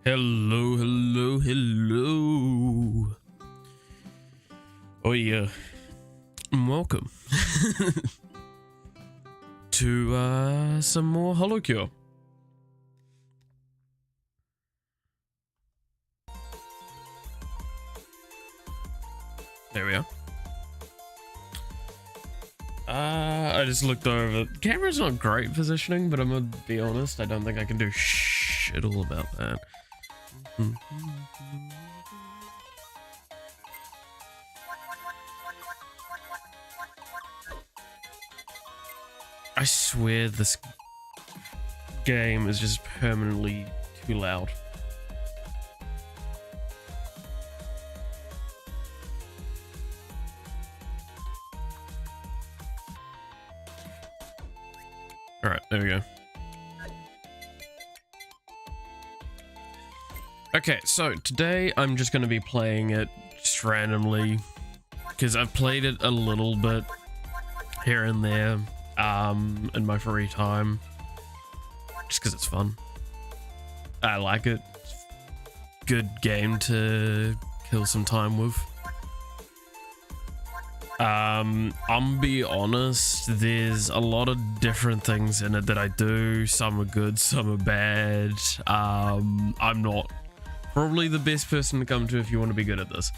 Hello, hello, hello. Oh yeah. Welcome to some more HoloCure. There we are. I just looked over. The camera's not great positioning, but I'm gonna be honest, I don't think I can do shit all about that. I swear this game is just permanently too loud. Alright, there we go. Okay, so today I'm just going to be playing it just randomly because I've played it a little bit here and there in my free time just because it's fun. I like it. Good game to kill some time with. I'm be honest, there's a lot of different things in it that I do. Some are good, some are bad. I'm not probably the best person to come to if you want to be good at this.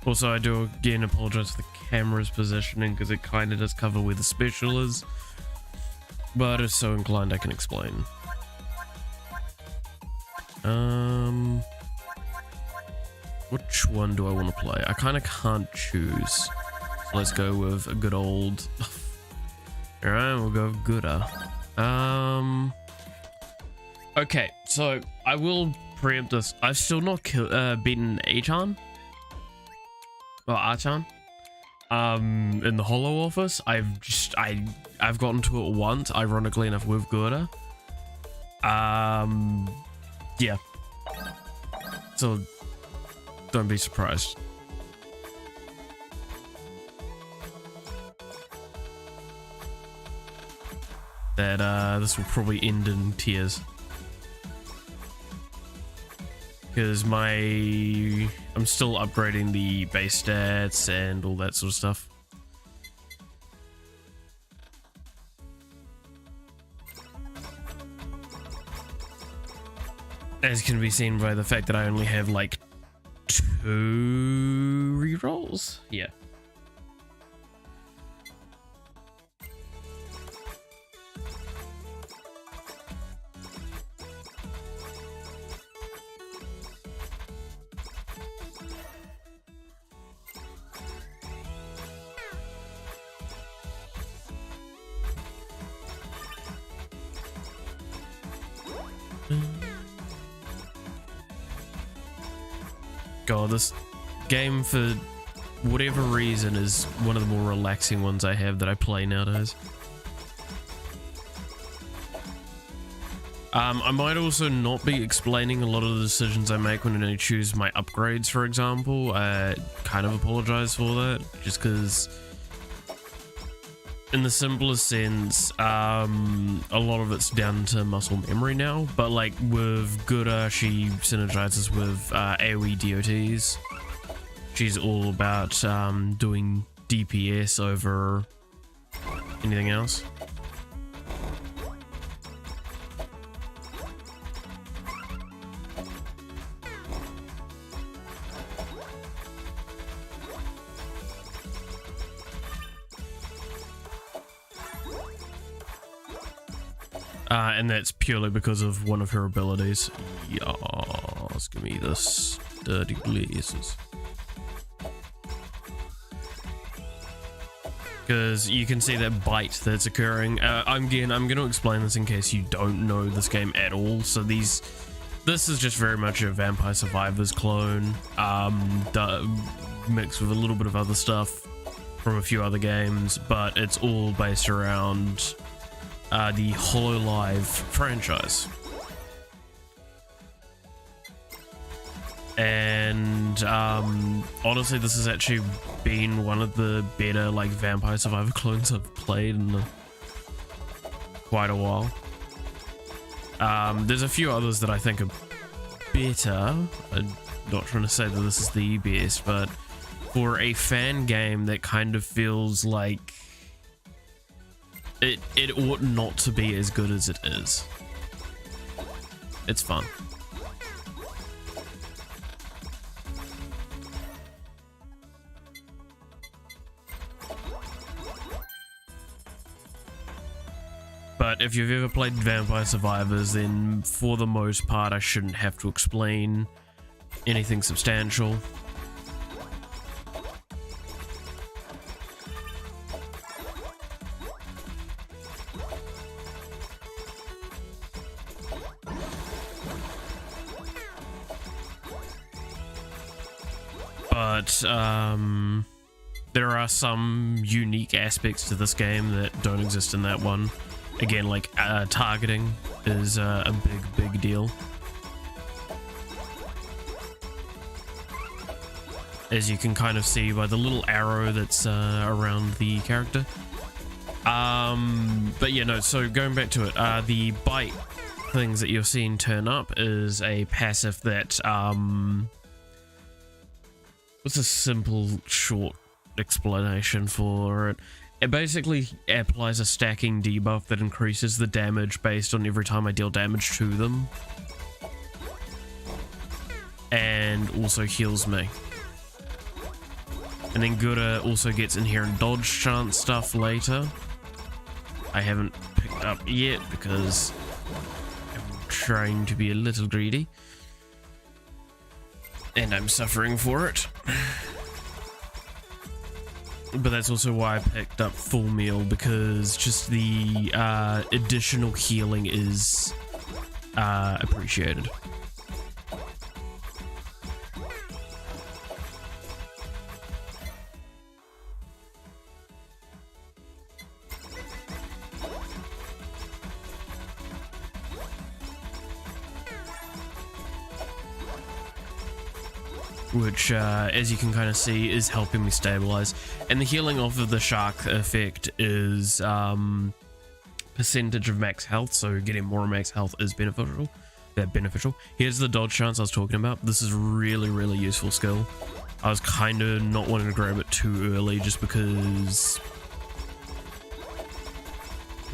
Also, I do again apologize for the camera's positioning because it kind of does cover where the special is. But if so inclined, I can explain. Which one do I want to play? I kind of can't choose. So let's go with a good old... Alright, we'll go with Gooder. Okay, so I will preempt this. I've still not beaten Achan. Or Achan. In the Holo office. I've gotten to it once, ironically enough, with Gooder. Yeah. So don't be surprised. That this will probably end in tears. Because I'm still upgrading the base stats and all that sort of stuff. As can be seen by the fact that I only have like 2 rerolls. Yeah. God, this game, for whatever reason, is one of the more relaxing ones I have that I play nowadays. I might also not be explaining a lot of the decisions I make when I choose my upgrades, for example. I kind of apologize for that, just because in the simplest sense, a lot of it's down to muscle memory now, but like with Gooder, she synergizes with AoE DOTs. She's all about doing DPS over anything else. And that's purely because of one of her abilities. Yes, give me this dirty blazes. Because you can see that bite that's occurring. I'm going to explain this in case you don't know this game at all. So this is just very much a Vampire Survivors clone, mixed with a little bit of other stuff from a few other games, but it's all based around the HoloLive franchise. And honestly, this has actually been one of the better like Vampire Survivor clones I've played in quite a while. There's a few others that I think are better. I'm not trying to say that this is the best, but for a fan game that kind of feels like it ought not to be as good as it is. It's fun. But if you've ever played Vampire Survivors, then for the most part I shouldn't have to explain anything substantial. But there are some unique aspects to this game that don't exist in that one. Again, like targeting is a big deal. As you can kind of see by the little arrow that's around the character. But yeah, no, so going back to it, the bite things that you're seeing turn up is a passive that, what's a simple, short explanation for it? It basically applies a stacking debuff that increases the damage based on every time I deal damage to them. And also heals me. And then Gura also gets inherent dodge chance stuff later. I haven't picked up yet because I'm trying to be a little greedy. And I'm suffering for it. But that's also why I picked up full meal, because just the additional healing is appreciated. Which, as you can kind of see, is helping me stabilize. And the healing off of the shark effect is percentage of max health, so getting more max health is beneficial. Here's the dodge chance I was talking about. This is really useful skill. I was kind of not wanting to grab it too early just because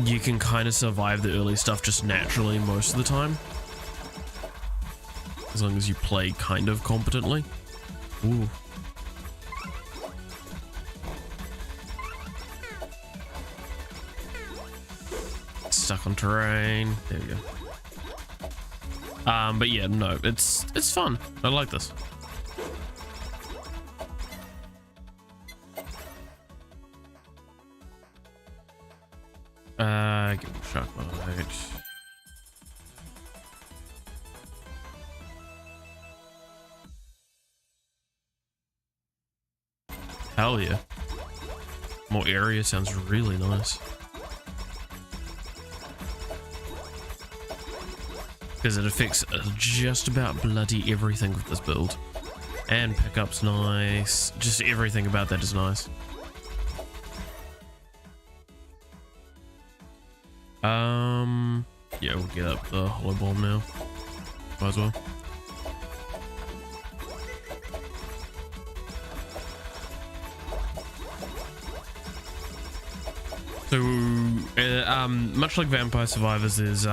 you can kind of survive the early stuff just naturally most of the time. As long as you play kind of competently. Ooh. Stuck on terrain. There we go. But yeah, no, it's fun. I like this. Give him a shot bite. Hell yeah. More area sounds really nice. Because it affects just about bloody everything with this build. And pickup's nice. Just everything about that is nice. Yeah, we'll get up the hollow bomb now. Might as well. So, much like Vampire Survivors, there's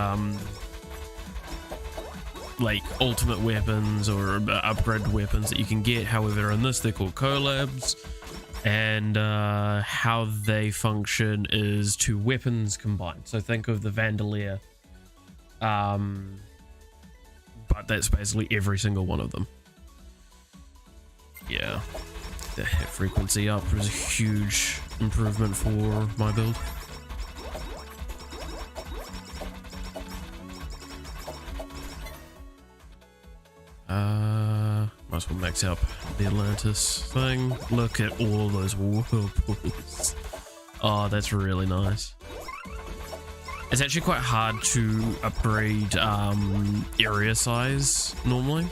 like ultimate weapons or upgraded weapons that you can get. However, in this they're called collabs, and how they function is two weapons combined. So think of the Vandalier, but that's basically every single one of them. Yeah, the hit frequency up was a huge improvement for my build. Might as well max out the Atlantis thing. Look at all those whirlpools. Oh, that's really nice. It's actually quite hard to upgrade area size normally.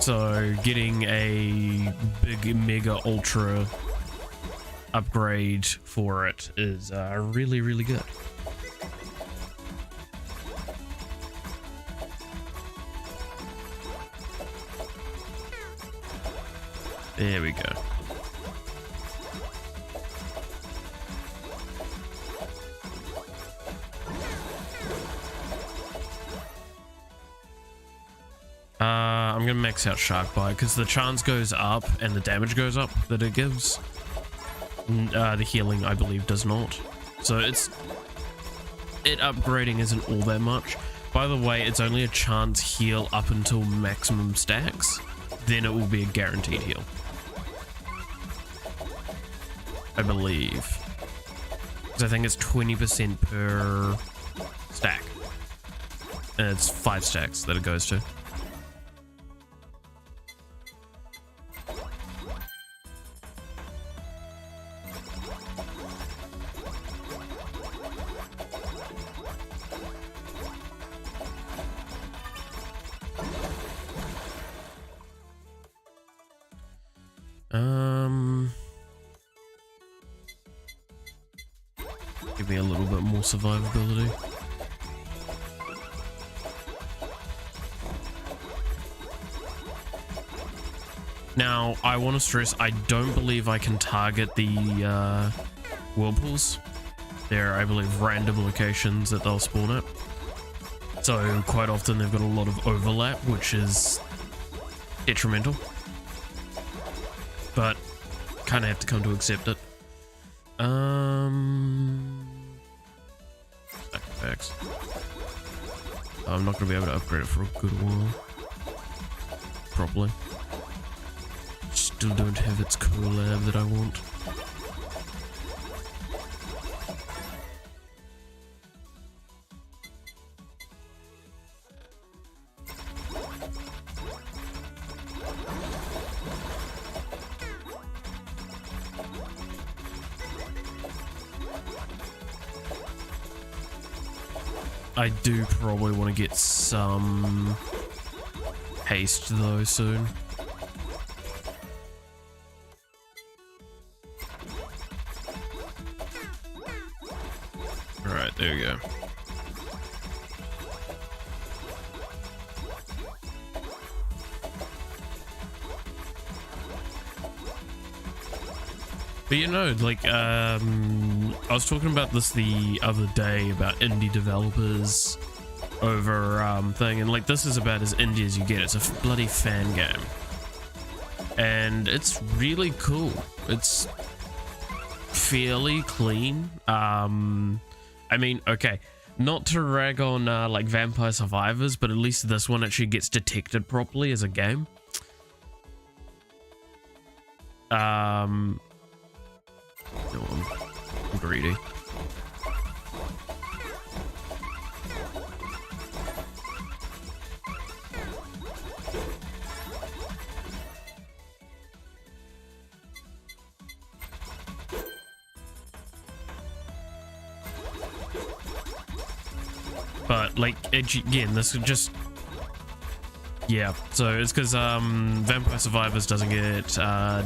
So getting a big mega ultra upgrade for it is really, really good. There we go. I'm gonna max out Shark Bite because the chance goes up and the damage goes up that it gives. The healing, I believe, does not. So it upgrading isn't all that much. By the way, it's only a chance heal up until maximum stacks. Then it will be a guaranteed heal, I believe. Because I think it's 20% per stack. And it's 5 stacks that it goes to. Give me a little bit more survivability. Now, I want to stress, I don't believe I can target the whirlpools. They're, I believe, random locations that they'll spawn at. So quite often they've got a lot of overlap, which is detrimental. But kind of have to come to accept it. Sacrifice. I'm not going to be able to upgrade it for a good while. Properly. Still don't have its collab that I want. I do probably want to get some haste though soon. Alright, there we go. But you know, like, I was talking about this the other day about indie developers over thing, and like this is about as indie as you get. It's a bloody fan game, and it's really cool. It's fairly clean. I mean, okay, not to rag on like Vampire Survivors, but at least this one actually gets detected properly as a game. No, I'm greedy. But like again, this is just, yeah, so it's because Vampire Survivors doesn't get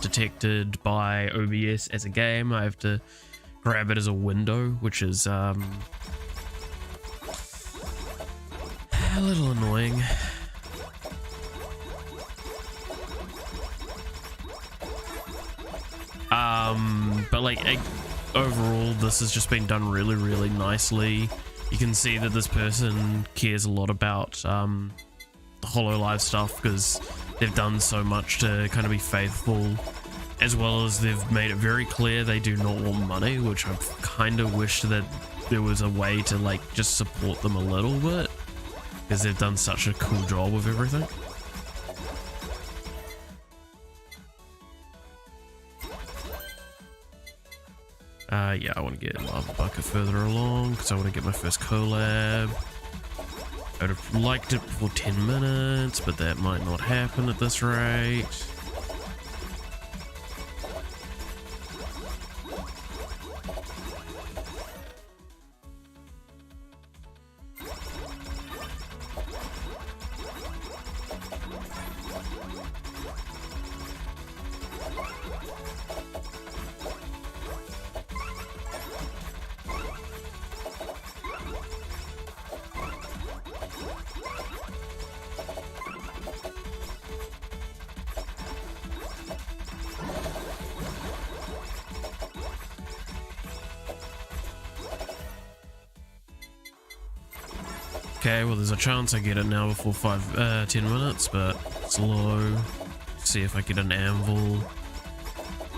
detected by OBS as a game. I have to grab it as a window, which is a little annoying. But like overall, this has just been done really, really nicely. You can see that this person cares a lot about the HoloLive stuff because they've done so much to kind of be faithful, as well as they've made it very clear they do not want money, which I kind of wish that there was a way to like just support them a little bit because they've done such a cool job with everything. Yeah, I want to get Lava Bucket further along because I want to get my first collab. I would have liked it for 10 minutes, but that might not happen at this rate. Okay, well there's a chance I get it now before 10 minutes, but it's low. See if I get an anvil.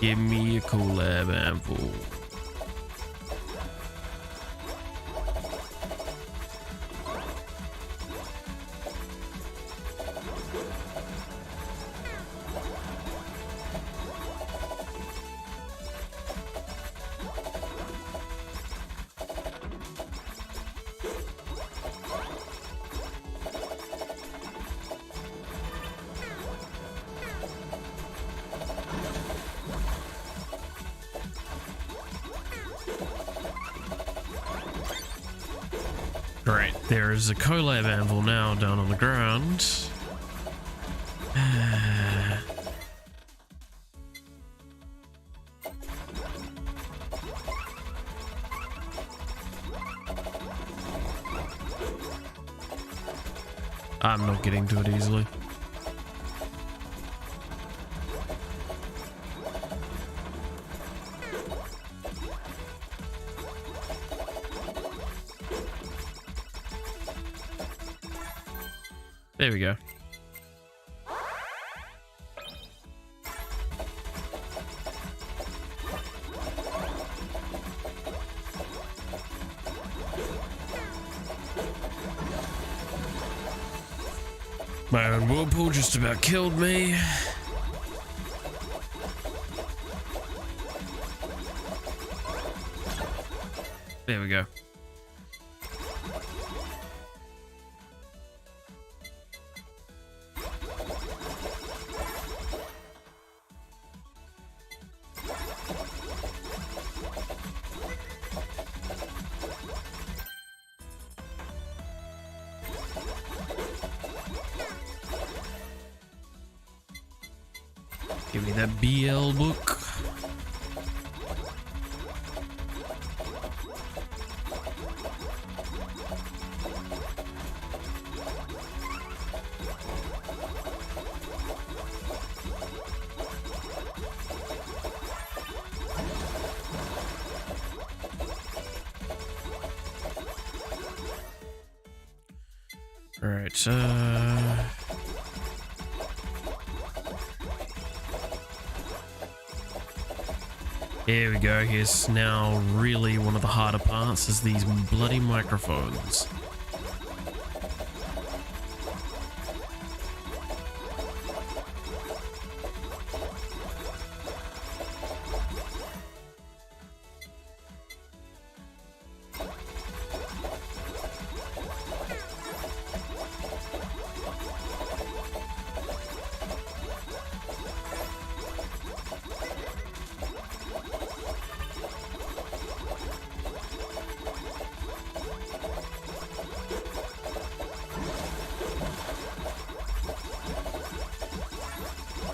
Give me a collab anvil. Great, there is a collab anvil now down on the ground. I'm not getting to it easily. There we go. My own whirlpool just about killed me. There we go. Give me that BL book. All right, here we go. Here's now really one of the harder parts is these bloody microphones.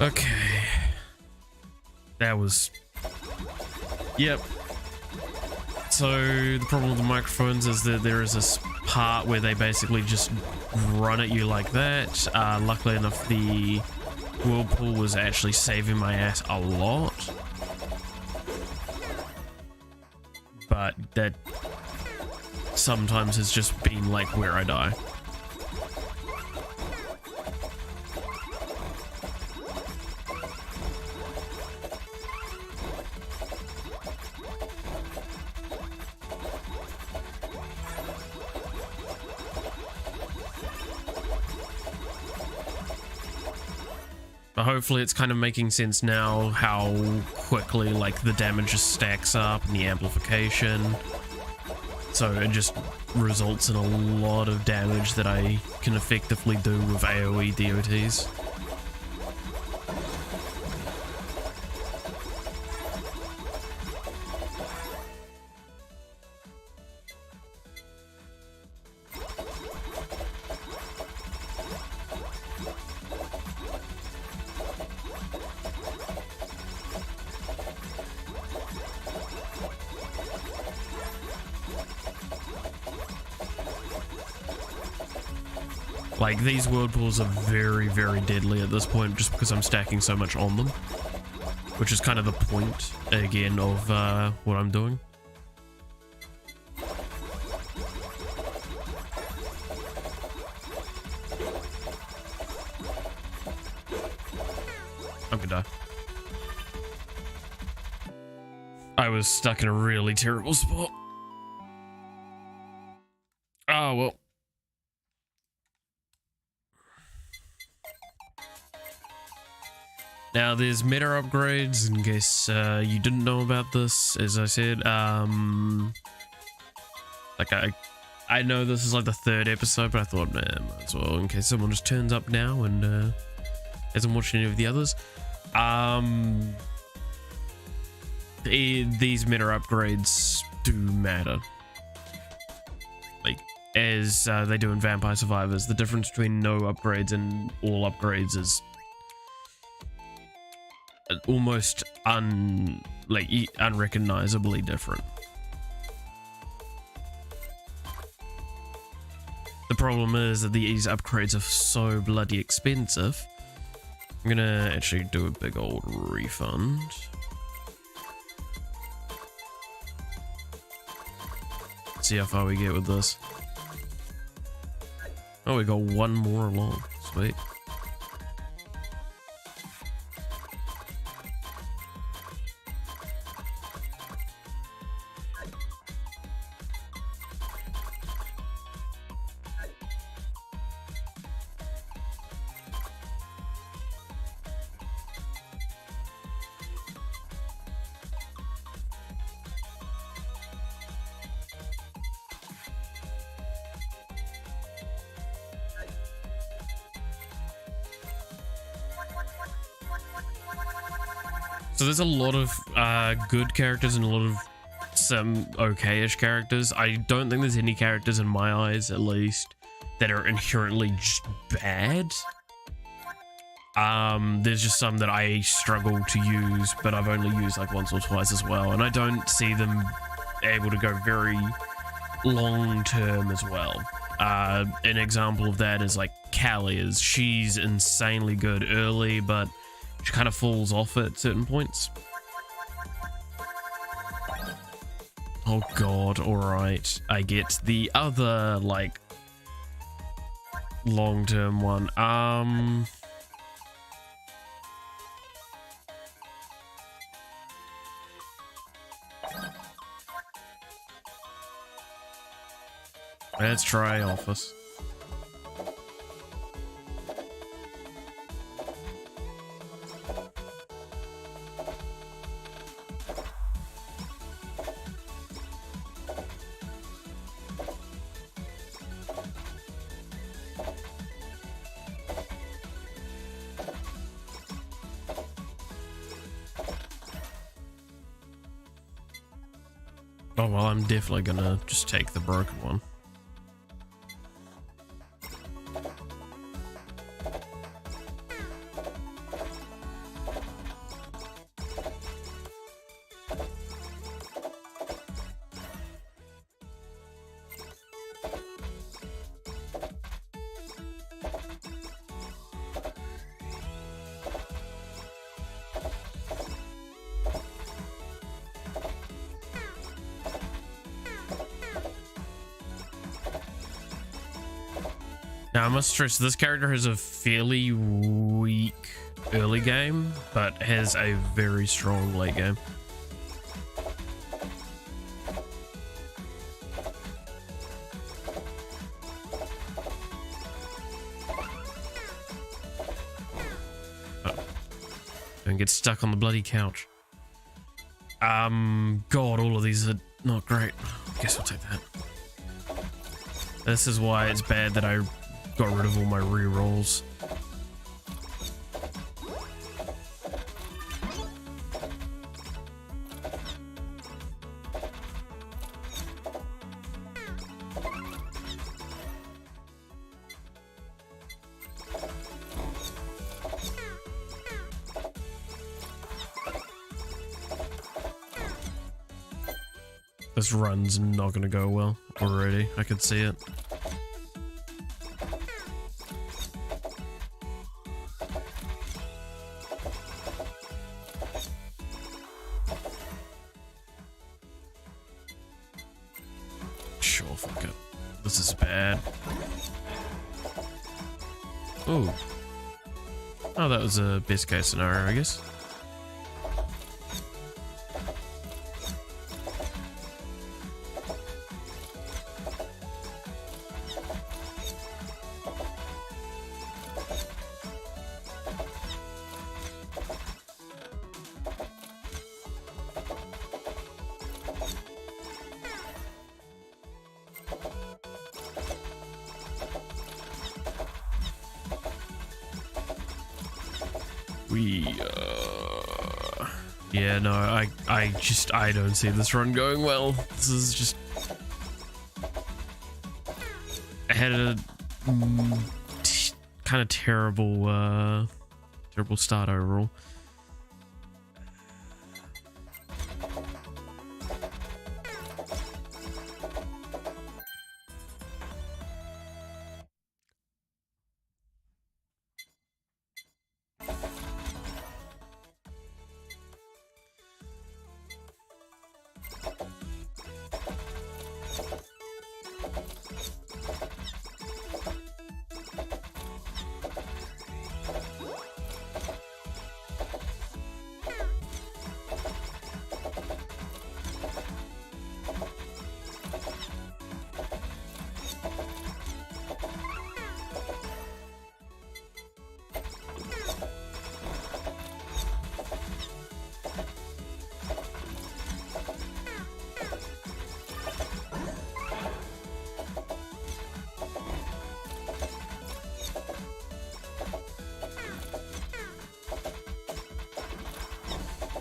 Okay. That was... Yep. So the problem with the microphones is that there is this part where they basically just run at you like that. Luckily enough, the whirlpool was actually saving my ass a lot. But that sometimes has just been like where I die. But hopefully it's kind of making sense now how quickly like the damage just stacks up and the amplification. So it just results in a lot of damage that I can effectively do with AoE DOTs. Like, these whirlpools are very, very deadly at this point just because I'm stacking so much on them. Which is kind of the point, again, of what I'm doing. I'm gonna die. I was stuck in a really terrible spot. Oh, well. Now, there's meta upgrades, in case you didn't know about this, as I said. Like, I know this is like the 3rd episode, but I thought, man, might as well, in case someone just turns up now and hasn't watched any of the others. These meta upgrades do matter. Like, as they do in Vampire Survivors, the difference between no upgrades and all upgrades is almost unrecognizably different. The problem is that these upgrades are so bloody expensive. I'm gonna actually do a big old refund. See how far we get with this. Oh, we got one more along. Sweet. So there's a lot of good characters and a lot of some okay-ish characters. I don't think there's any characters in my eyes, at least, that are inherently just bad. There's just some that I struggle to use, but I've only used like once or twice as well, and I don't see them able to go very long-term as well. An example of that is like Callie. She's insanely good early, but she kind of falls off at certain points. Oh god, alright. I get the other, like, long-term one. Let's try Office. Oh well, I'm definitely gonna just take the broken one. Now, I must stress, this character has a fairly weak early game, but has a very strong late game. Oh. Don't get stuck on the bloody couch. God, all of these are not great. I guess I'll take that. This is why it's bad that I got rid of all my re-rolls. This run's not gonna go well already. I can see it. Sure, fuck it. This is bad. Ooh. Oh, that was a best case scenario, I guess. Yeah, no, I don't see this run going well. This is just... I had a kind of terrible start overall.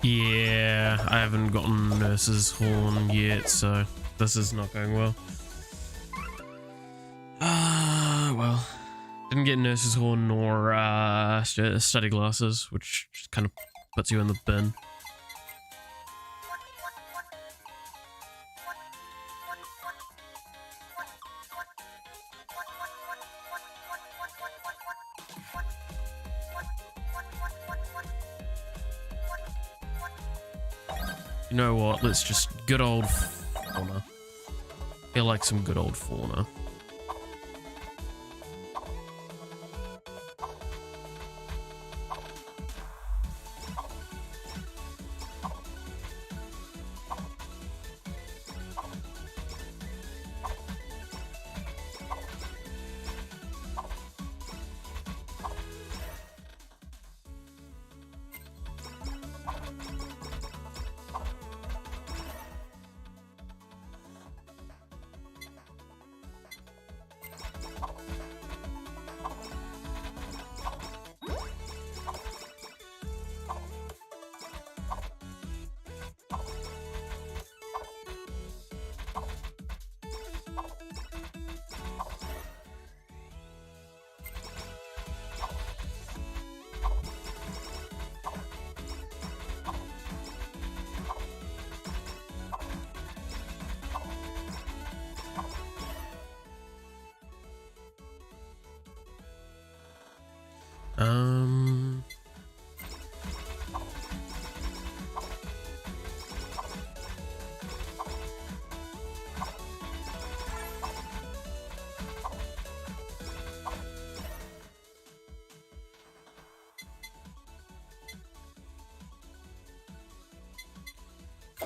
Yeah, I haven't gotten Nurse's Horn yet, so this is not going well. Well, didn't get Nurse's Horn nor study glasses, which just kind of puts you in the bin. You know what? Let's just good old fauna. I feel like some good old fauna.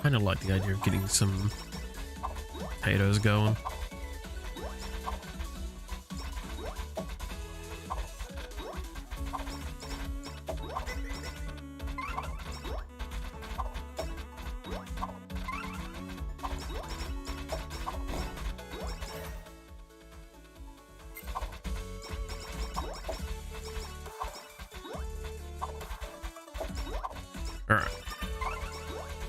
Kind of like the idea of getting some potatoes going.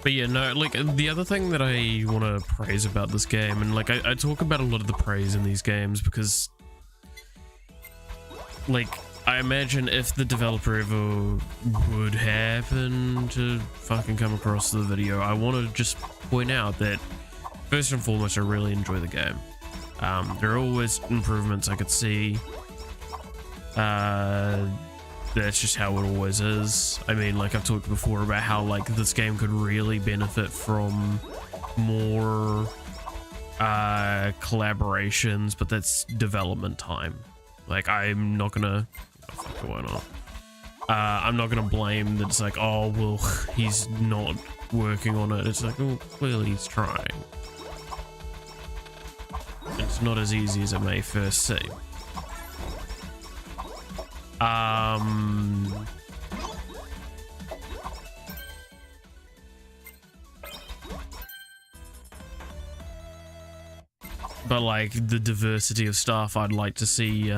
But yeah, no, like, the other thing that I want to praise about this game, and like, I talk about a lot of the praise in these games because, like, I imagine if the developer ever would happen to fucking come across the video, I want to just point out that, first and foremost, I really enjoy the game. There are always improvements I could see. That's just how it always is. I mean, like I've talked before about how like this game could really benefit from more collaborations, but that's development time. Like I'm not gonna... Oh, fuck, why not? I'm not gonna blame that it's like, oh, well, he's not working on it. It's like, oh, clearly he's trying. It's not as easy as it may first seem. But like the diversity of stuff I'd like to see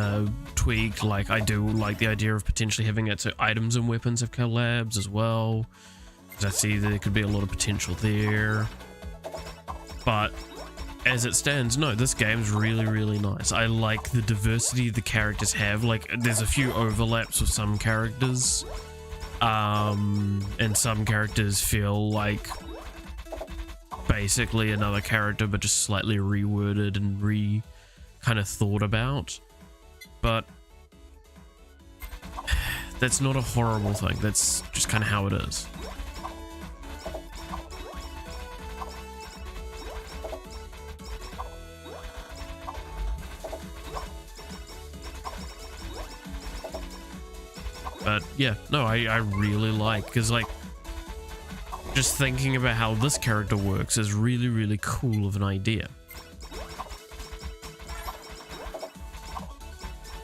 tweaked. Like I do like the idea of potentially having it so items and weapons have collabs as well, because I see there could be a lot of potential there. But as it stands, no, this game's really, really nice. I like the diversity the characters have. Like there's a few overlaps with some characters, and some characters feel like basically another character but just slightly reworded and kind of thought about. But that's not a horrible thing. That's just kind of how it is. But yeah, no, I really like, because like just thinking about how this character works is really, really cool of an idea.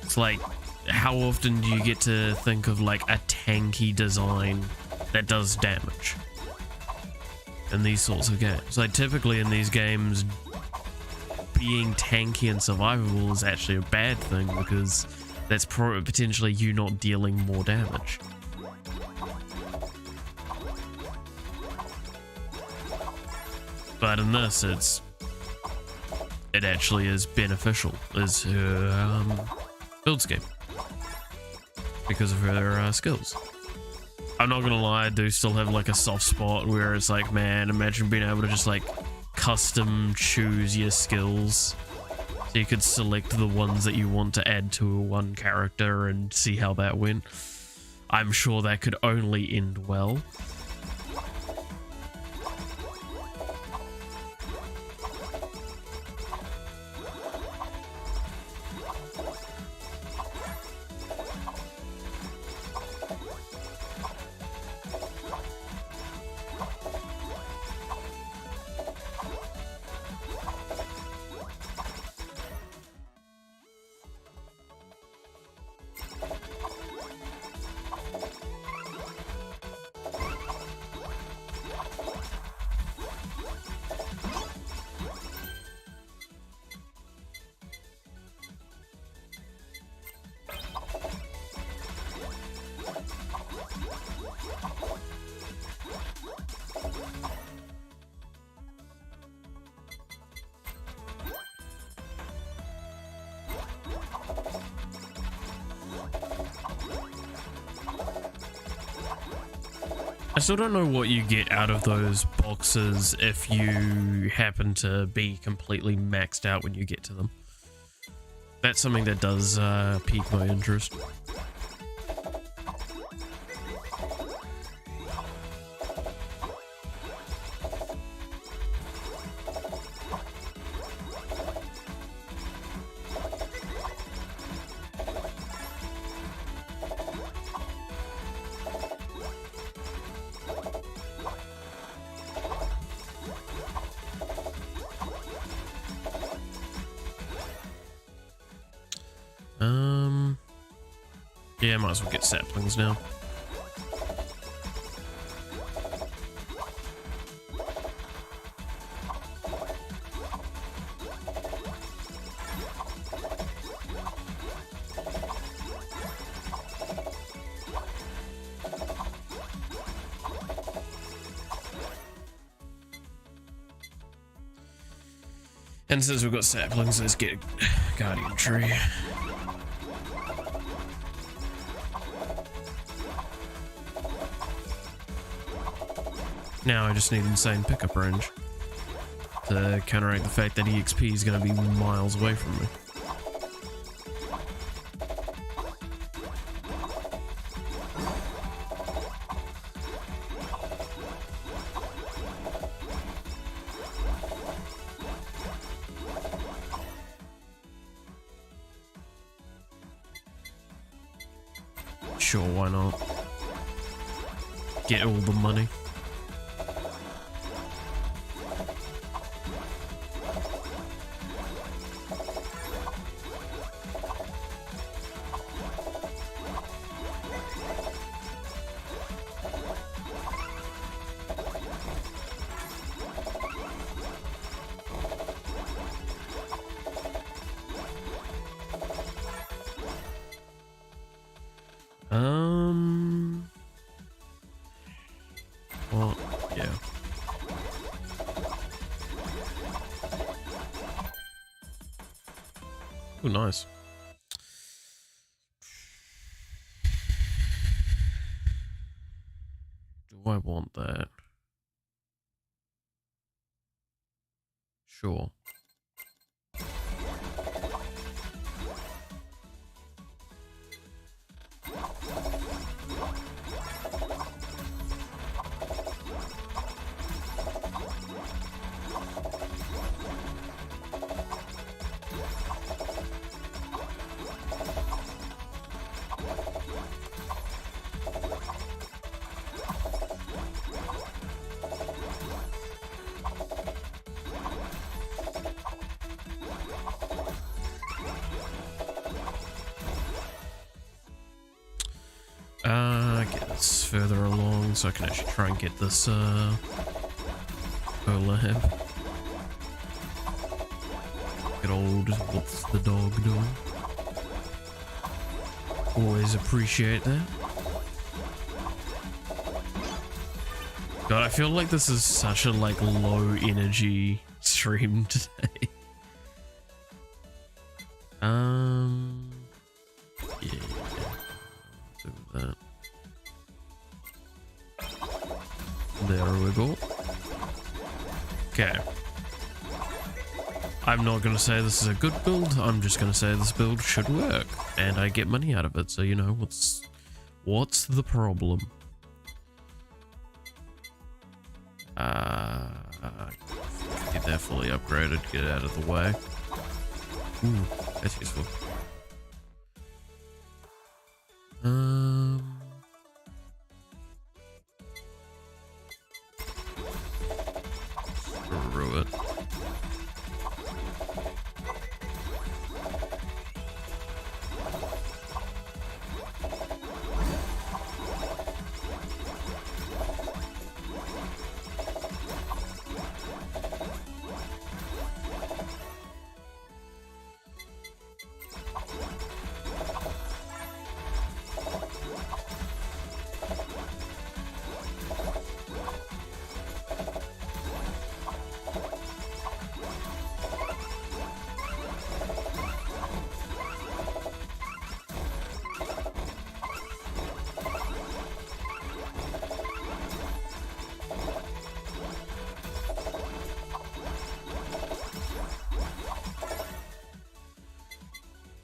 It's like, how often do you get to think of like a tanky design that does damage in these sorts of games? Like typically in these games, being tanky and survivable is actually a bad thing, because that's potentially you not dealing more damage. But in this, it actually is beneficial as her build scheme because of her skills. I'm not gonna lie, I do still have like a soft spot where it's like, man, imagine being able to just like custom choose your skills. So you could select the ones that you want to add to one character and see how that went. I'm sure that could only end well. I still don't know what you get out of those boxes if you happen to be completely maxed out when you get to them. That's something that does pique my interest. Yeah, might as well get saplings now. And since we've got saplings, let's get a guardian tree. Now I just need insane pickup range to counteract the fact that EXP is going to be miles away from me. Sure, why not? Get all the money. Well, yeah. Oh, nice. Do I want that? Sure. Get this further along so I can actually try and get this HoloLive. Good old, what's the dog doing? Always appreciate that. God, I feel like this is such a low energy stream today. Yeah. Do that. There we go. Okay. I'm not gonna say this is a good build, I'm just gonna say this build should work, and I get money out of it, so you know, what's the problem? Get that fully upgraded, get out of the way. Ooh, that's useful. Screw it.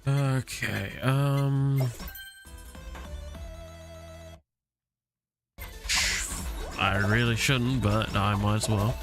Okay, I really shouldn't, but I might as well.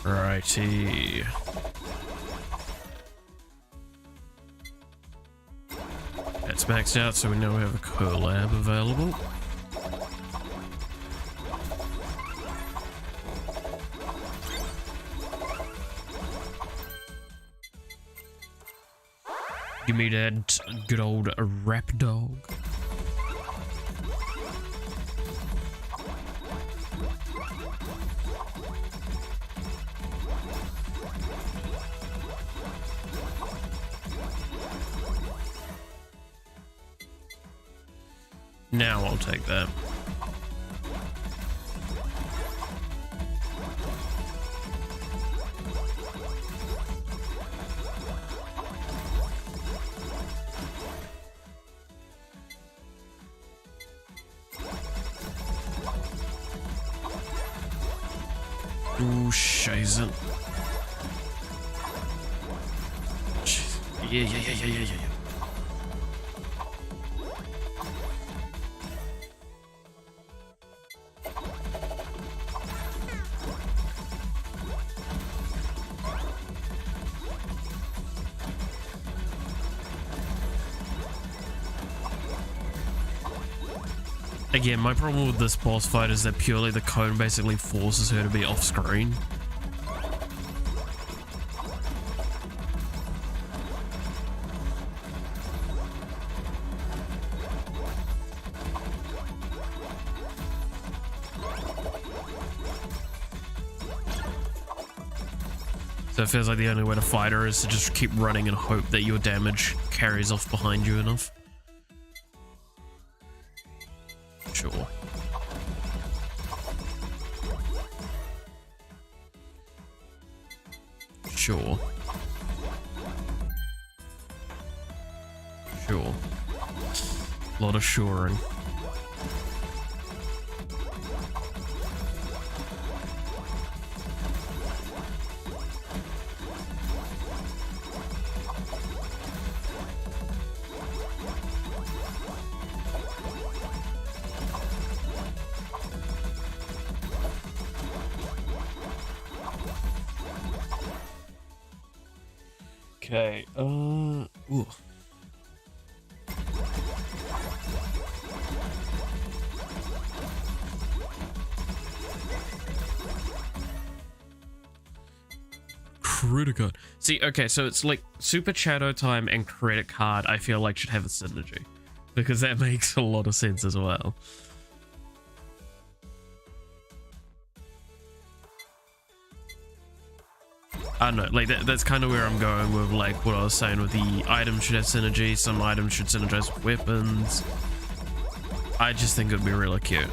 Righty. That's maxed out, so we now have a collab available. Give me that good old rap dog. Now I'll take that. Oh, scheiße. Yeah. Again, my problem with this boss fight is that purely the cone basically forces her to be off screen. So it feels like the only way to fight her is to just keep running and hope that your damage carries off behind you enough. Sure. Sure. Sure. A lot of shoring. Okay, ooh. Credit card. See, okay, so it's like Super Shadow Time and Credit Card I feel like should have a synergy. Because that makes a lot of sense as well. I don't know, like that's kind of where I'm going with like what I was saying with the items should have synergy, some items should synergize with weapons. I just think it would be really cute.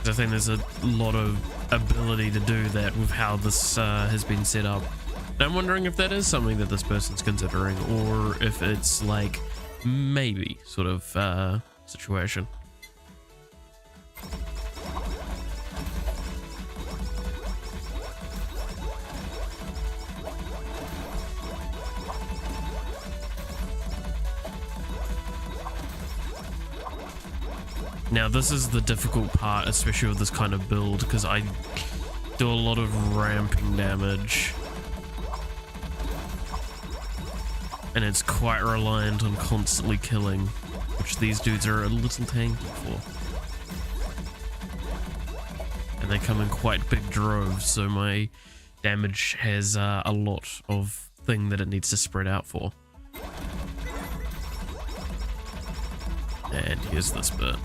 I think there's a lot of ability to do that with how this has been set up. And I'm wondering if that is something that this person's considering, or if it's like maybe sort of situation. Now this is the difficult part, especially with this kind of build, because I do a lot of ramping damage. And it's quite reliant on constantly killing, which these dudes are a little tanky for. And they come in quite big droves, so my damage has a lot of thing that it needs to spread out for. And here's this bit.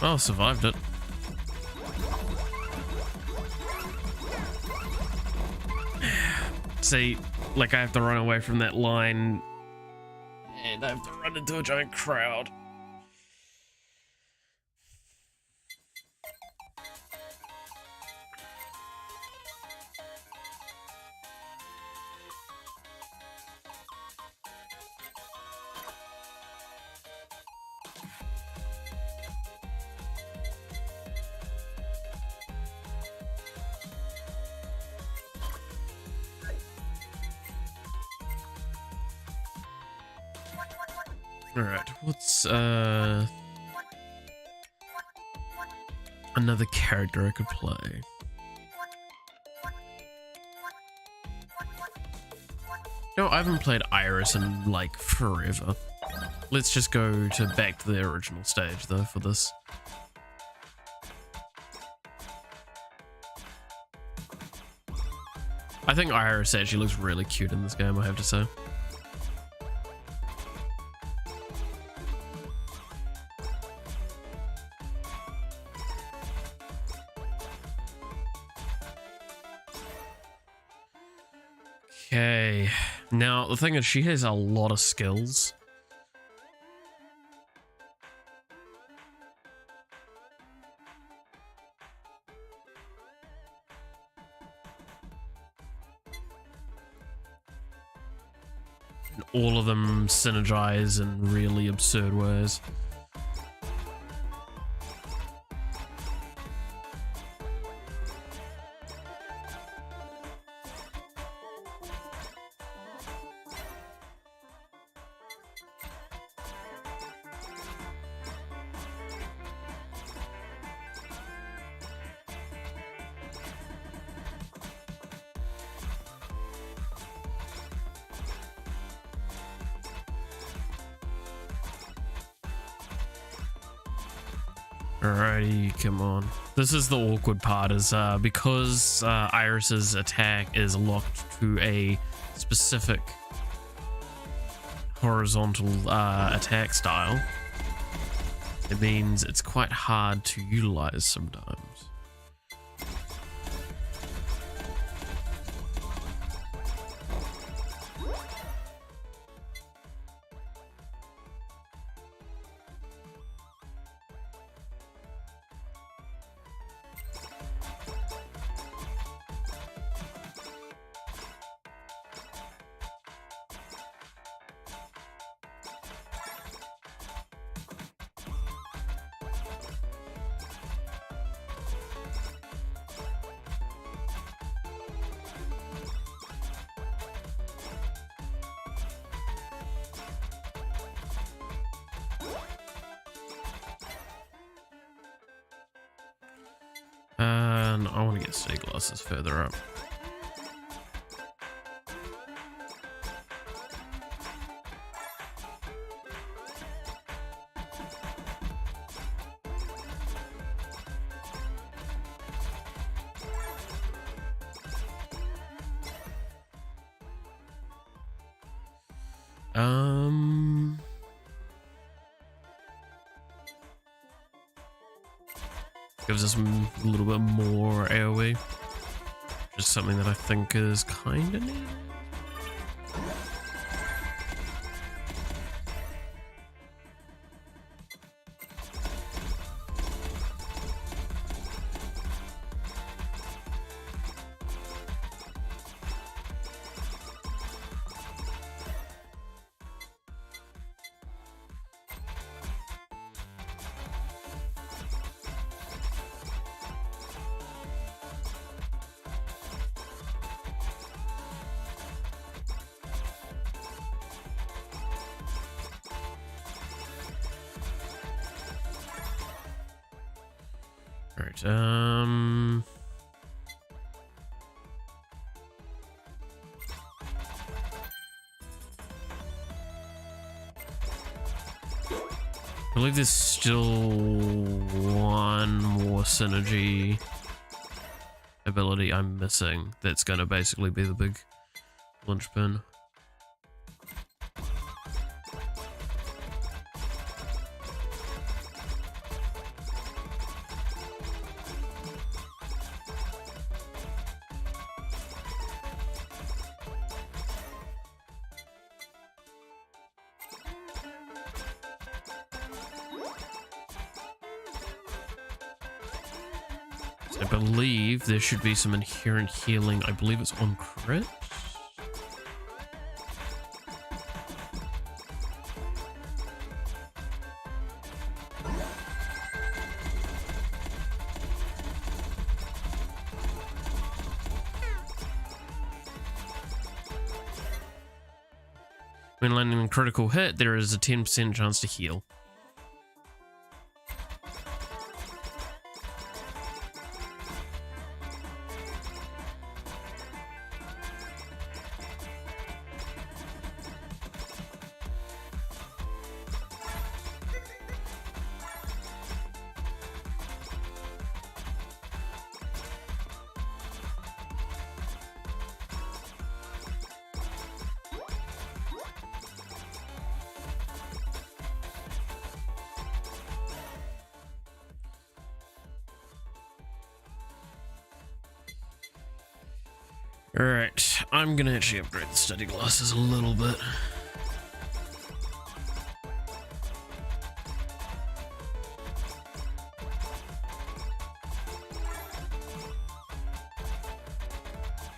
Oh, survived it. See, like I have to run away from that line and I have to run into a giant crowd. Alright, what's another character I could play? No, I haven't played Iris in like forever. Let's just go back to the original stage though for this. I think Iris actually looks really cute in this game, I have to say. Okay, now the thing is she has a lot of skills. And all of them synergize in really absurd ways. Alrighty, come on. This is the awkward part, is because Iris's attack is locked to a specific horizontal attack style. It means it's quite hard to utilize sometimes. And I want to get sea glasses further up. Gives us a little bit more AoE. Just something that I think is kind of neat. Alright, I believe there's still one more synergy ability I'm missing that's going to basically be the big linchpin. I believe there should be some inherent healing. I believe it's on crit. When landing a critical hit, there is a 10% chance to heal. Alright, I'm gonna actually upgrade the study glasses a little bit.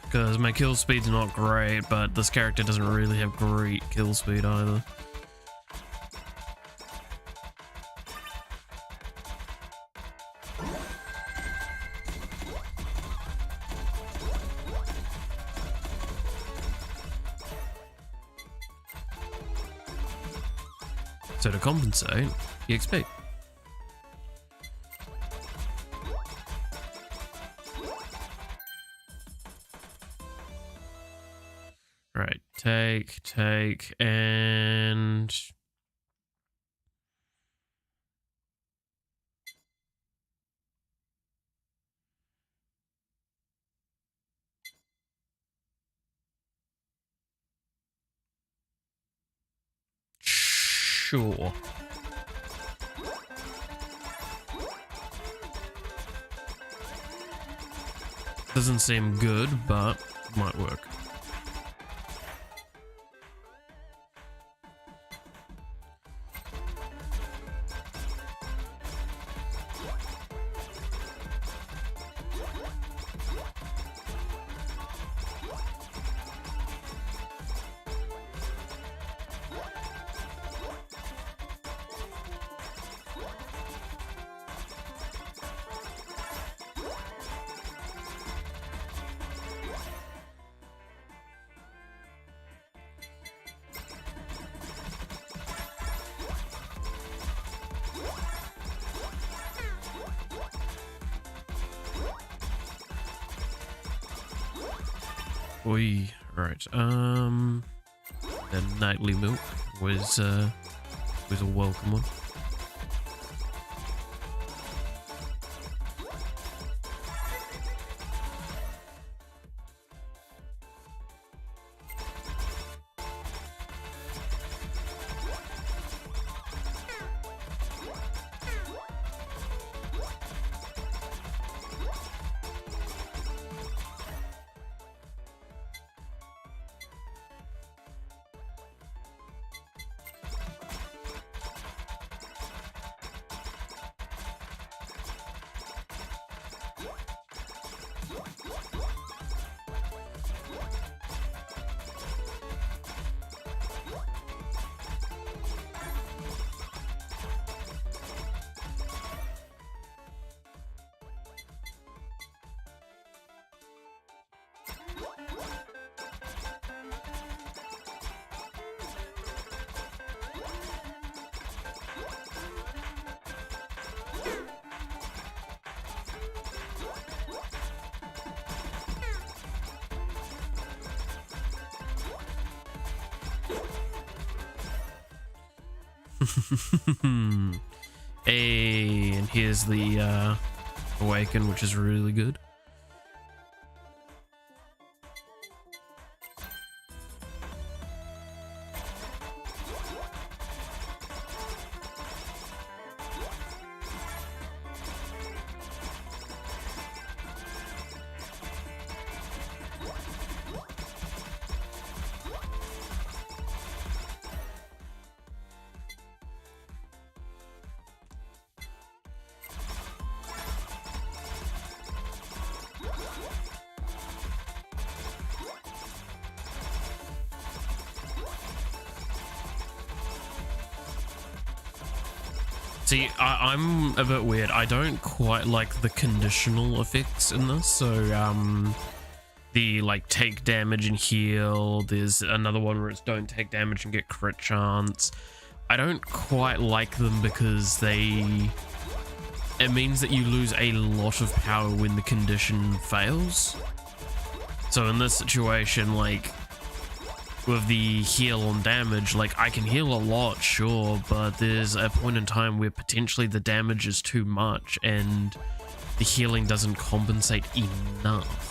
Because my kill speed's not great, but this character doesn't really have great kill speed either. So to compensate, EXP. Right, take, and... Sure. Doesn't seem good, but might work. Oi, right. The nightly milk was a welcome one. Hey, and here's the awaken, which is really good. See, I'm a bit weird. I don't quite like the conditional effects in this, so the like take damage and heal. There's another one where it's don't take damage and get crit chance. I don't quite like them because it means that you lose a lot of power when the condition fails. So in this situation, like with the heal on damage, like I can heal a lot, sure, but there's a point in time where potentially the damage is too much and the healing doesn't compensate enough.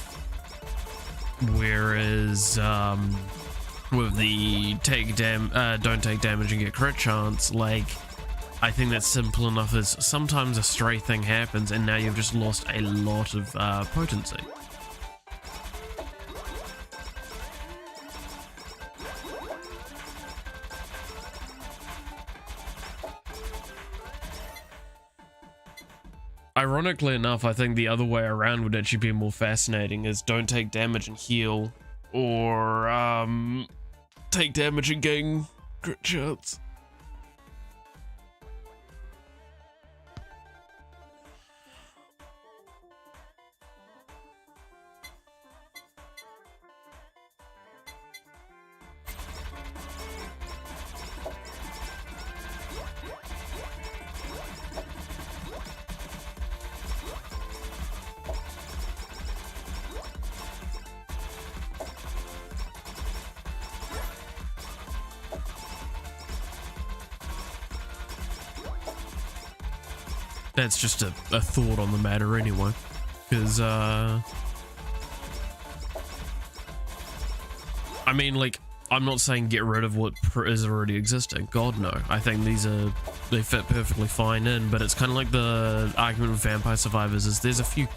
Whereas with the don't take damage and get crit chance, like I think that's simple enough as sometimes a stray thing happens and now you've just lost a lot of potency. Ironically enough, I think the other way around would actually be more fascinating, is don't take damage and heal, or take damage and gain crit chance. That's just a thought on the matter anyway, because I mean, like, I'm not saying get rid of what is already existing, god no. I think they fit perfectly fine in, but it's kind of like the argument with Vampire Survivors is there's a few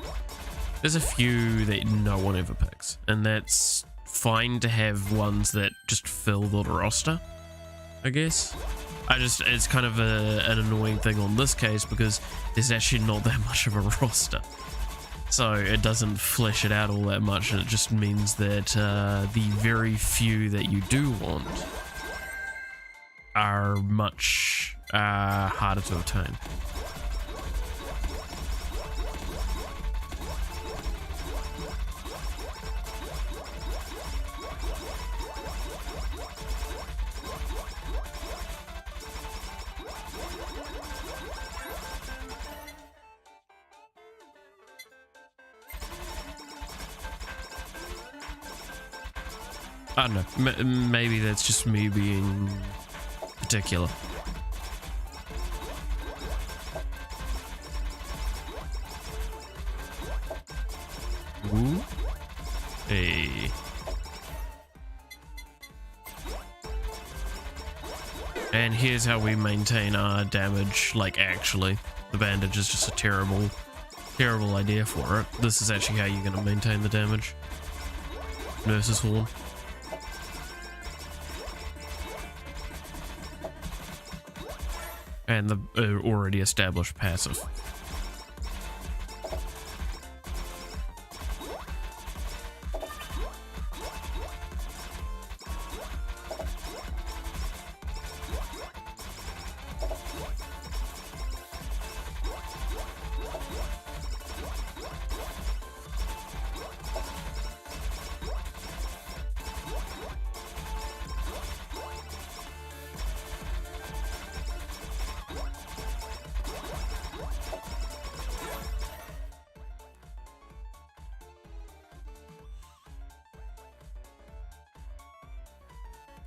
that no one ever picks, and that's fine to have ones that just fill the roster, I guess. It's kind of an annoying thing on this case because there's actually not that much of a roster. So it doesn't flesh it out all that much, and it just means that the very few that you do want are much harder to obtain. I don't know, maybe that's just me being particular. Ooh. Hey. And here's how we maintain our damage, like actually. The bandage is just a terrible idea for it. This is actually how you're going to maintain the damage. Nurse's Horn. And the already established passive.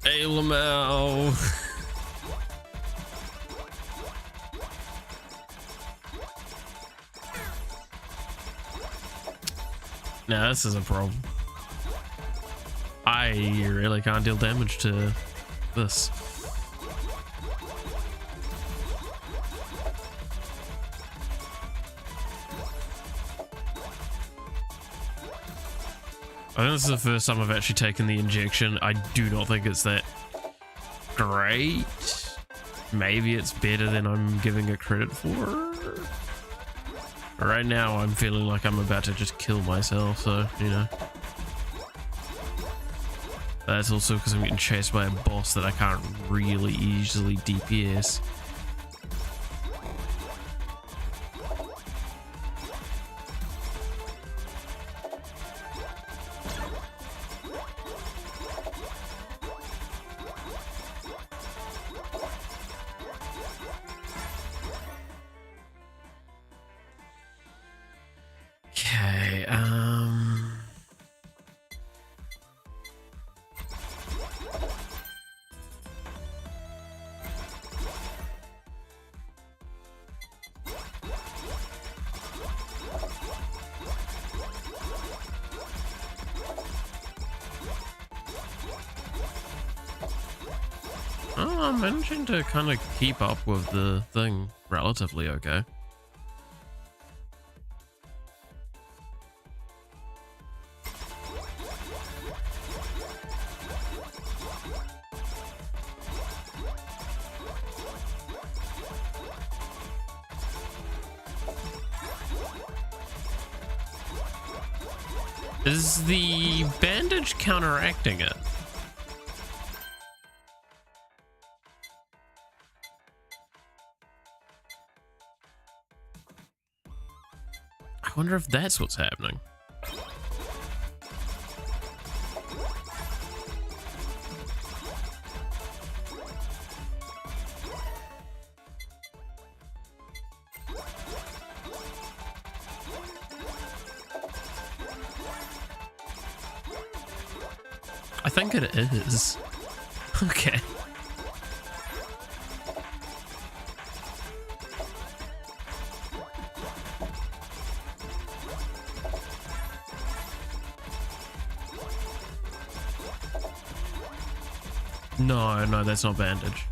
Hey, Lamau. Now this is a problem. I really can't deal damage to this. I think this is the first time I've actually taken the injection. I do not think it's that great. Maybe it's better than I'm giving it credit for. Right now I'm feeling like I'm about to just kill myself, so, you know. That's also because I'm getting chased by a boss that I can't really easily DPS. I'm managing to kind of keep up with the thing relatively okay. Is the bandage counteracting it? I wonder if that's what's happening. I think it is. Okay. No, that's not bandage.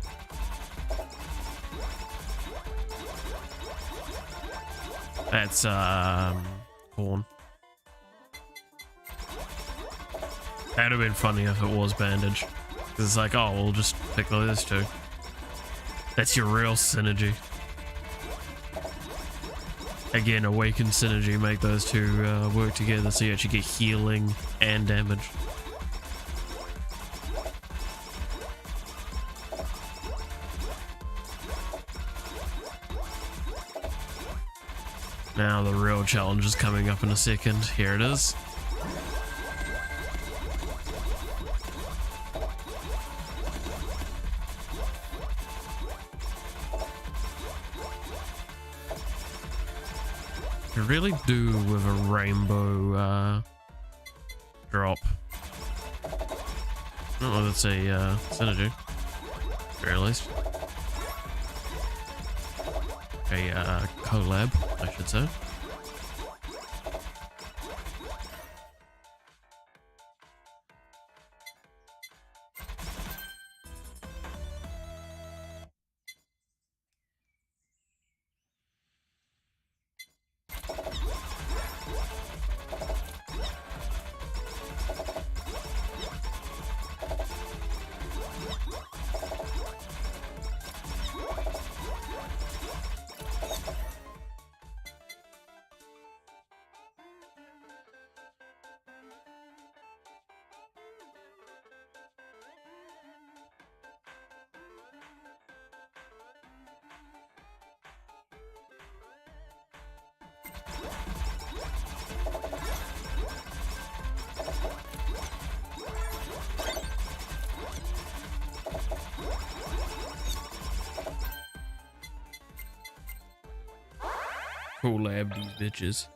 That's corn. That'd have been funny if it was bandage. Cause it's like, oh, we'll just pick those two. That's your real synergy. Again, awakened synergy, make those two work together so you actually get healing and damage. Now the real challenge is coming up in a second. Here it is. You really do with a rainbow drop. Oh, that's a synergy, at very least. A collab, I should say. Collab these bitches.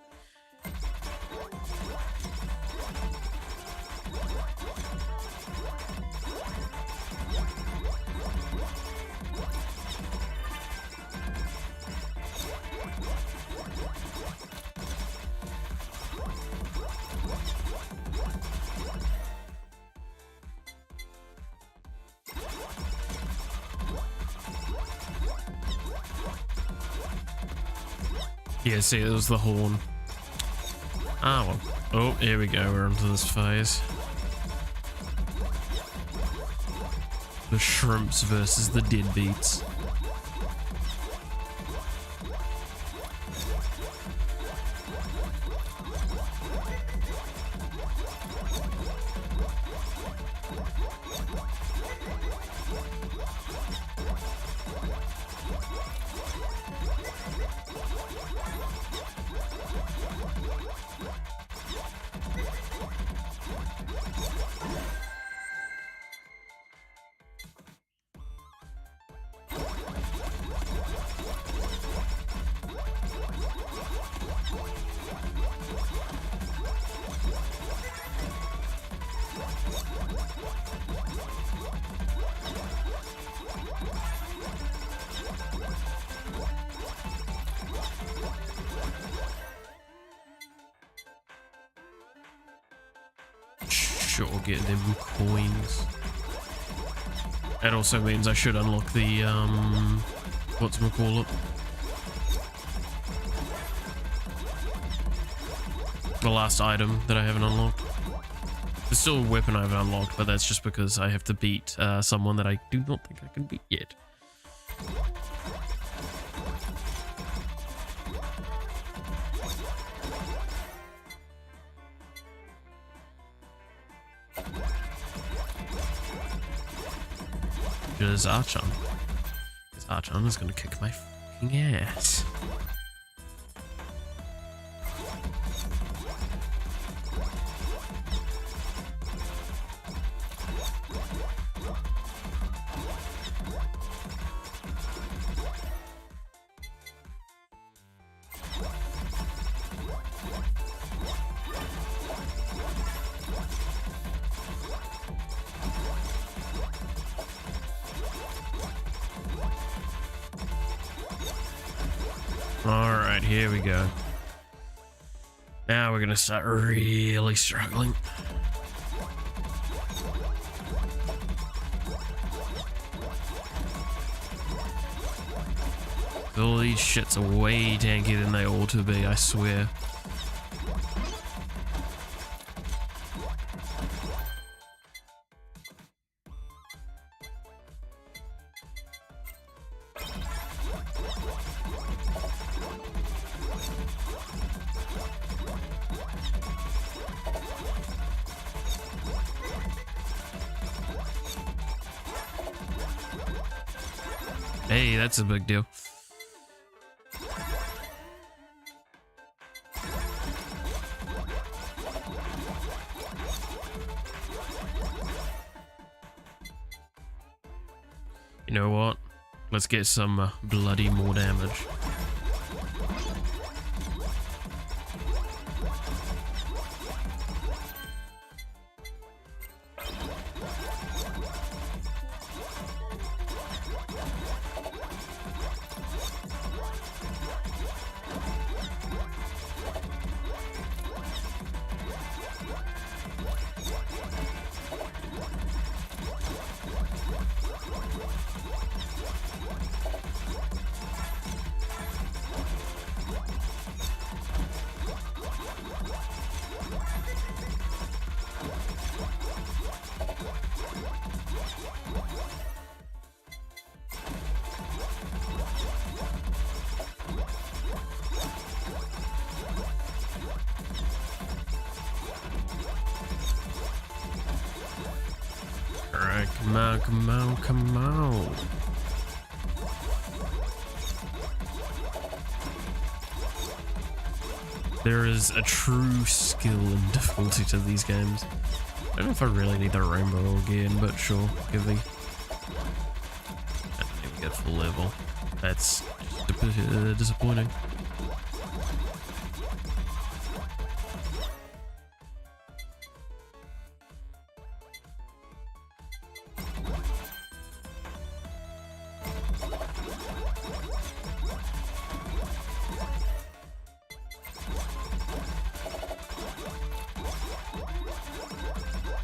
Yeah, see, it was the horn. Ah, well. Oh, here we go. We're onto this phase. The shrimps versus the deadbeats. Sure, get them coins. That also means I should unlock the, whatchamacallit? The last item that I haven't unlocked. There's still a weapon I haven't unlocked, but that's just because I have to beat someone that I do not think I can beat yet. Because Archon. Because Archon is going to kick my fucking ass. Alright, here we go. Now we're gonna start really struggling. All these shits are way tankier than they ought to be, I swear. Hey, that's a big deal. You know what? Let's get some bloody more damage. Alright, come on, come on, come on. There is a true skill and difficulty to these games. I don't know if I really need the rainbow again, but sure, give me. I didn't even get full level. That's disappointing.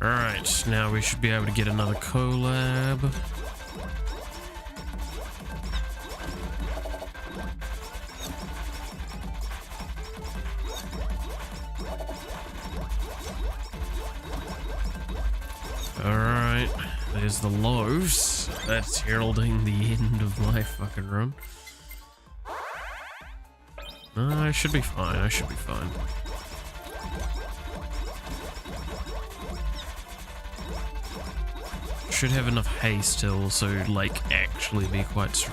Alright, now we should be able to get another collab. Alright, there's the loaves. That's heralding the end of my fucking run. I should be fine, I should be fine. Should have enough haste to also, like, actually be quite safe.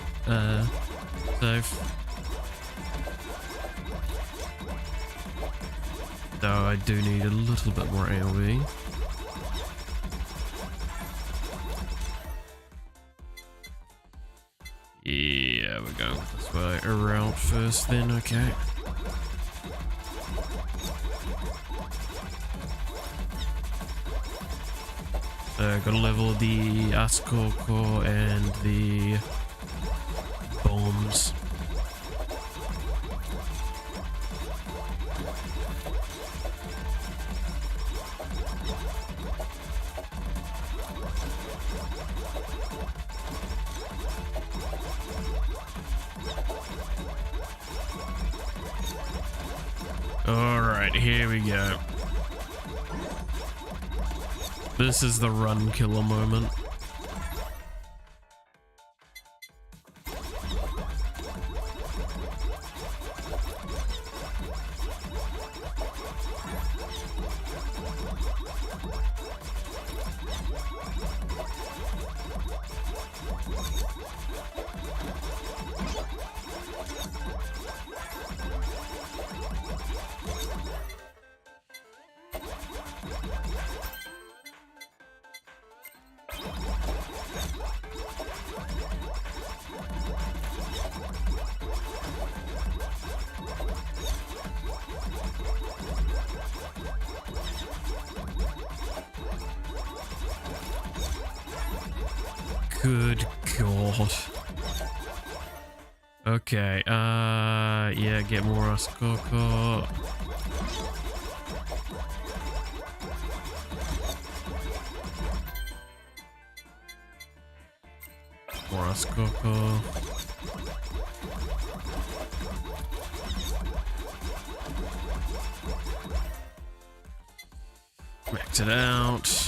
Though I do need a little bit more AoE. Yeah, we're going this way around first then, okay. Gotta level the HoloCure and the bombs. Alright, here we go. This is the run killer moment. Good God. Okay, yeah, get more HoloCure. More HoloCure. Max it out.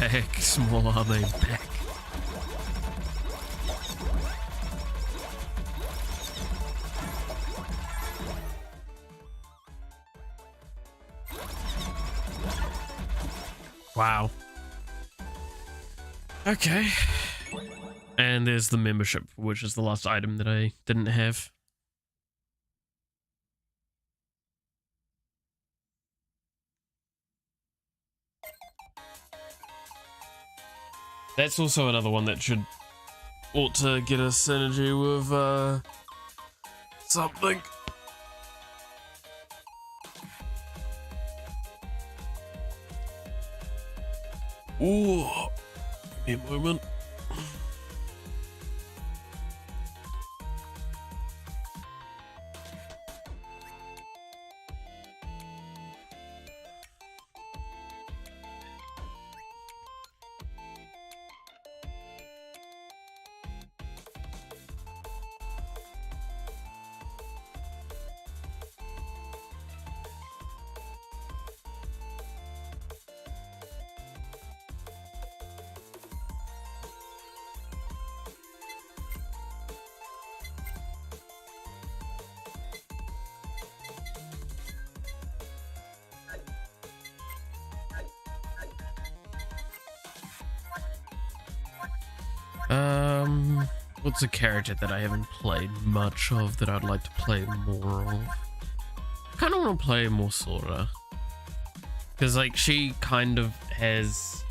Back, small army back. Wow. Okay. And there's the membership, which is the last item that I didn't have. That's also another one that ought to get a synergy with something. Ooh, give me a moment. What's a character that I haven't played much of that I'd like to play more of? I kind of want to play more Sora. Because, like, she kind of has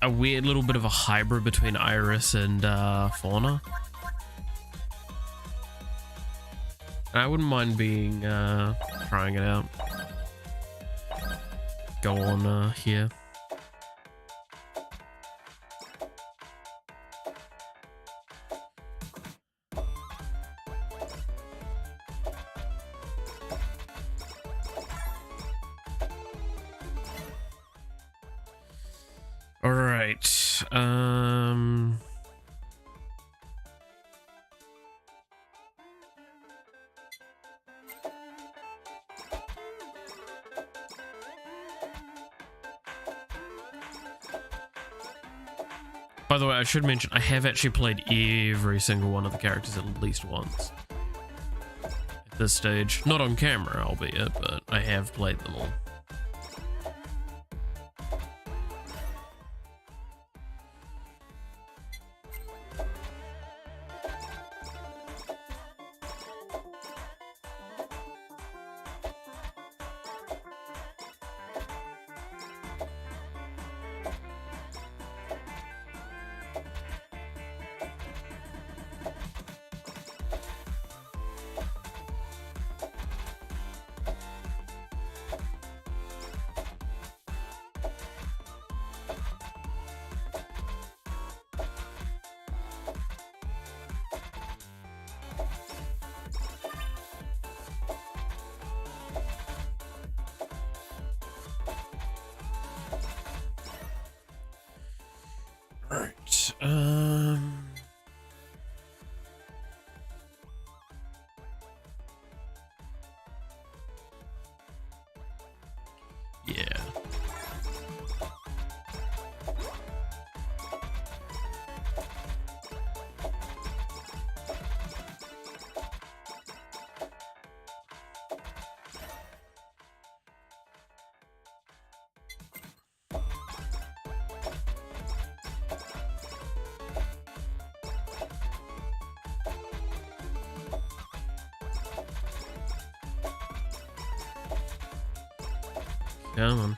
a weird little bit of a hybrid between Iris and Fauna. I wouldn't mind being, trying it out. Go on, here. All right. By the way, I should mention I have actually played every single one of the characters at least once at this stage. Not on camera, albeit, but I have played them all. Right. Yeah. Come on.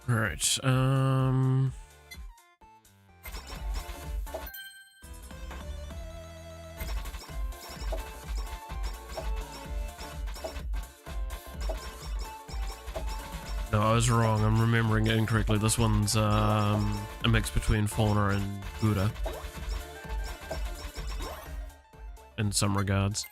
Right, no, I was wrong. I'm remembering it incorrectly. This one's a mix between fauna and Buddha in some regards.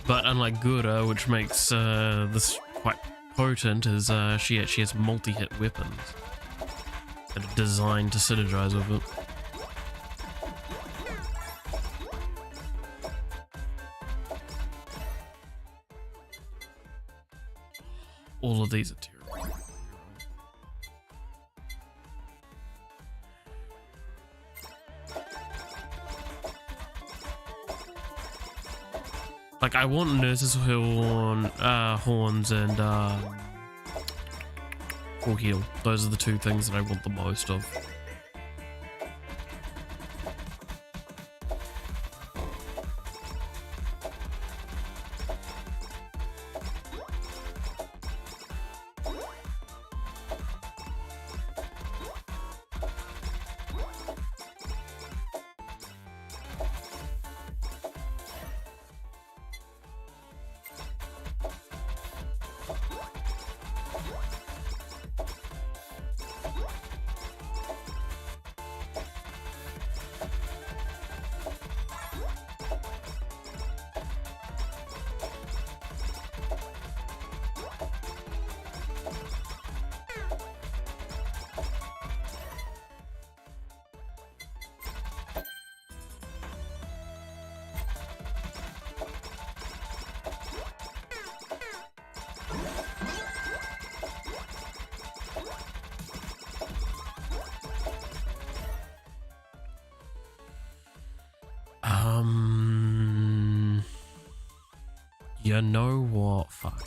But unlike Gura, which makes this quite potent, is she actually has multi-hit weapons that are designed to synergize with it. All of these are terrible. Like, I want Nurse's horns and full heal. Those are the two things that I want the most of. You know what? Fuck.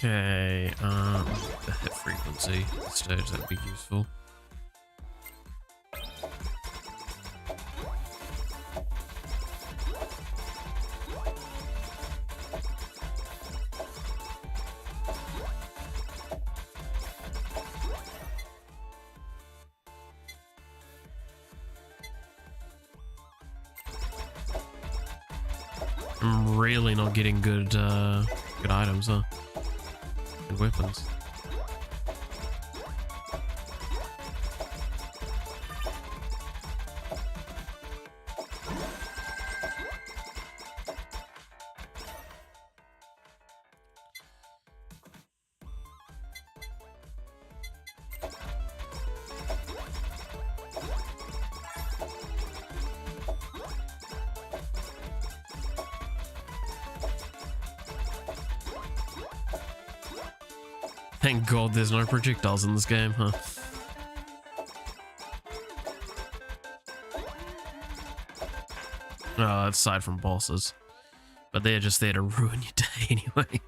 Okay, the hit frequency at this stage, that'd be useful. I'm really not getting good items, huh? Good weapons. Thank God there's no projectiles in this game, huh? Aside from bosses. But they're just there to ruin your day anyway.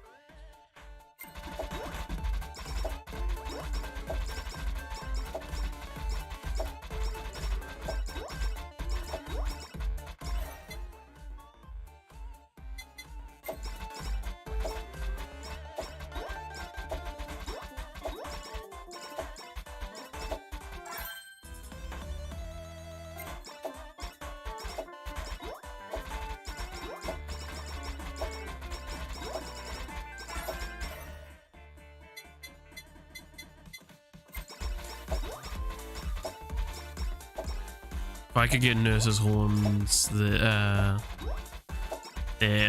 If I could get Nurse's horns, then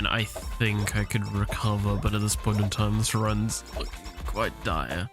I think I could recover, but at this point in time, this run's looking quite dire.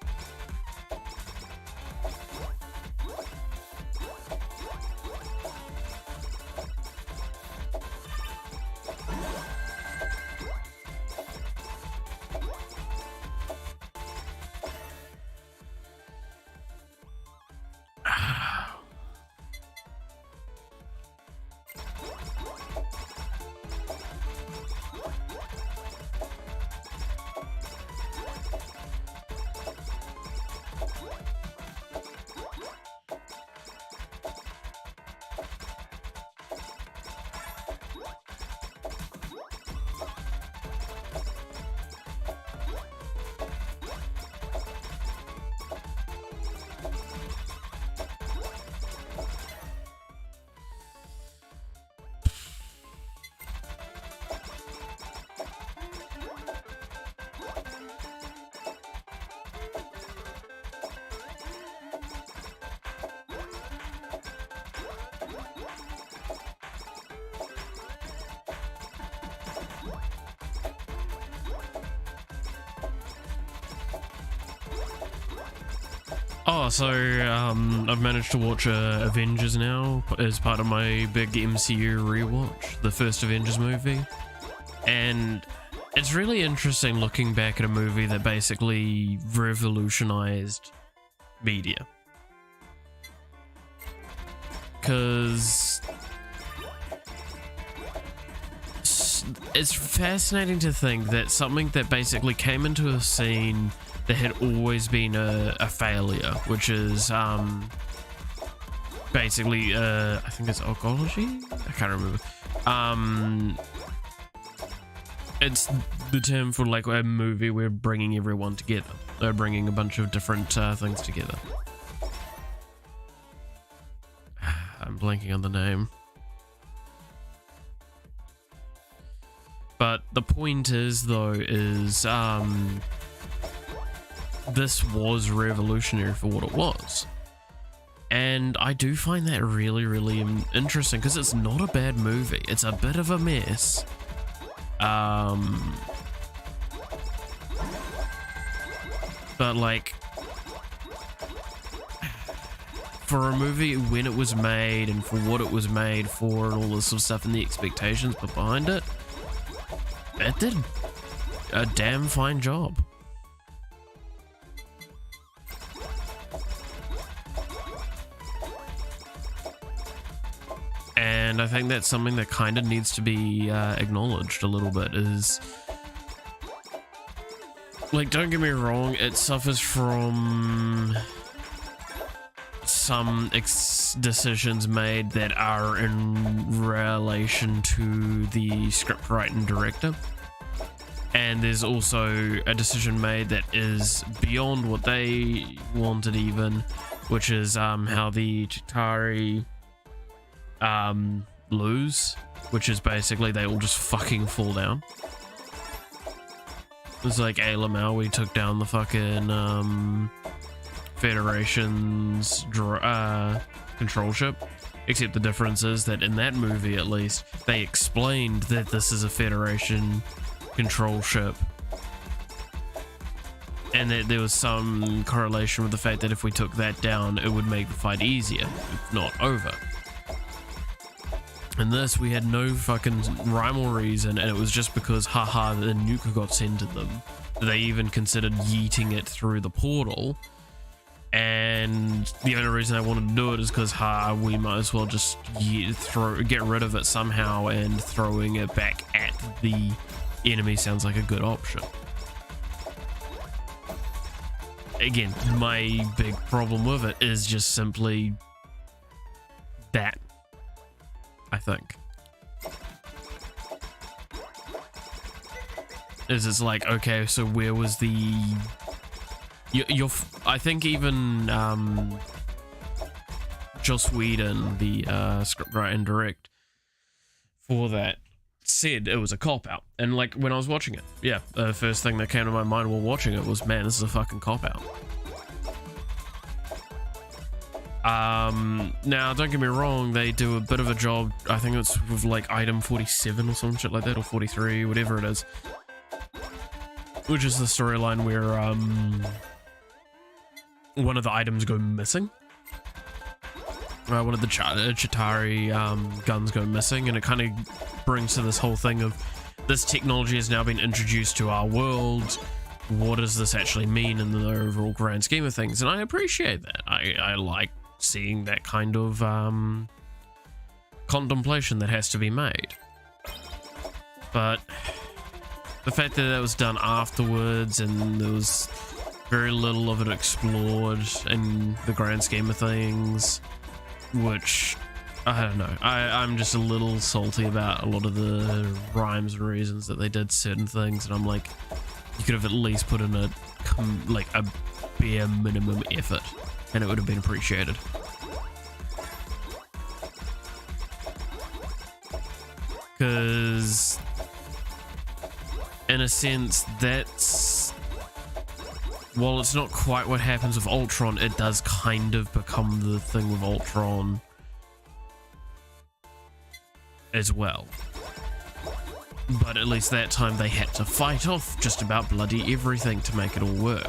Oh, so I've managed to watch Avengers now as part of my big MCU rewatch, the first Avengers movie, and it's really interesting looking back at a movie that basically revolutionized media. Because it's fascinating to think that something that basically came into a scene that had always been a failure, which is basically I think it's oncology? I can't remember. It's the term for like a movie where bringing everyone together. They're bringing a bunch of different things together. I'm blanking on the name. But the point is, though, is this was revolutionary for what it was. And I do find that really, really interesting because it's not a bad movie. It's a bit of a mess. But like, for a movie when it was made and for what it was made for and all this sort of stuff and the expectations put behind it, it did a damn fine job. And I think that's something that kind of needs to be acknowledged a little bit, is like, don't get me wrong, it suffers from some decisions made that are in relation to the script writer and director. And there's also a decision made that is beyond what they wanted even, which is how the Chitauri lose, which is basically they all just fucking fall down. It's like Alamau, we took down the fucking Federation's control ship, except the difference is that in that movie at least, they explained that this is a Federation control ship, and that there was some correlation with the fact that if we took that down, it would make the fight easier, if not over. In this, we had no fucking rhyme or reason, and it was just because, haha, the nuke got sent to them. They even considered yeeting it through the portal, and the only reason I wanted to do it is because, we might as well just get rid of it somehow, and throwing it back at the enemy sounds like a good option. Again, my big problem with it is just simply that, I think. It's like, okay, so where was the... I think even Joss Whedon, the scriptwriter and direct for that, said it was a cop-out. And like, when I was watching it, yeah, the first thing that came to my mind while watching it was, man, this is a fucking cop-out. Now, don't get me wrong, they do a bit of a job. I think it's with like item 47 or some shit like that, or 43, whatever it is, which is the storyline where one of the items go missing. One of the Chitauri guns go missing, and it kind of brings to this whole thing of, this technology has now been introduced to our world. What does this actually mean in the overall grand scheme of things? And I appreciate that. I like seeing that kind of contemplation that has to be made. But the fact that that was done afterwards, and there was very little of it explored in the grand scheme of things, which, I don't know, I'm just a little salty about a lot of the rhymes and reasons that they did certain things, and I'm like, you could have at least put in a bare minimum effort, and it would have been appreciated. Because, in a sense, that's... while it's not quite what happens with Ultron, it does kind of become the thing with Ultron as well. But at least that time they had to fight off just about bloody everything to make it all work.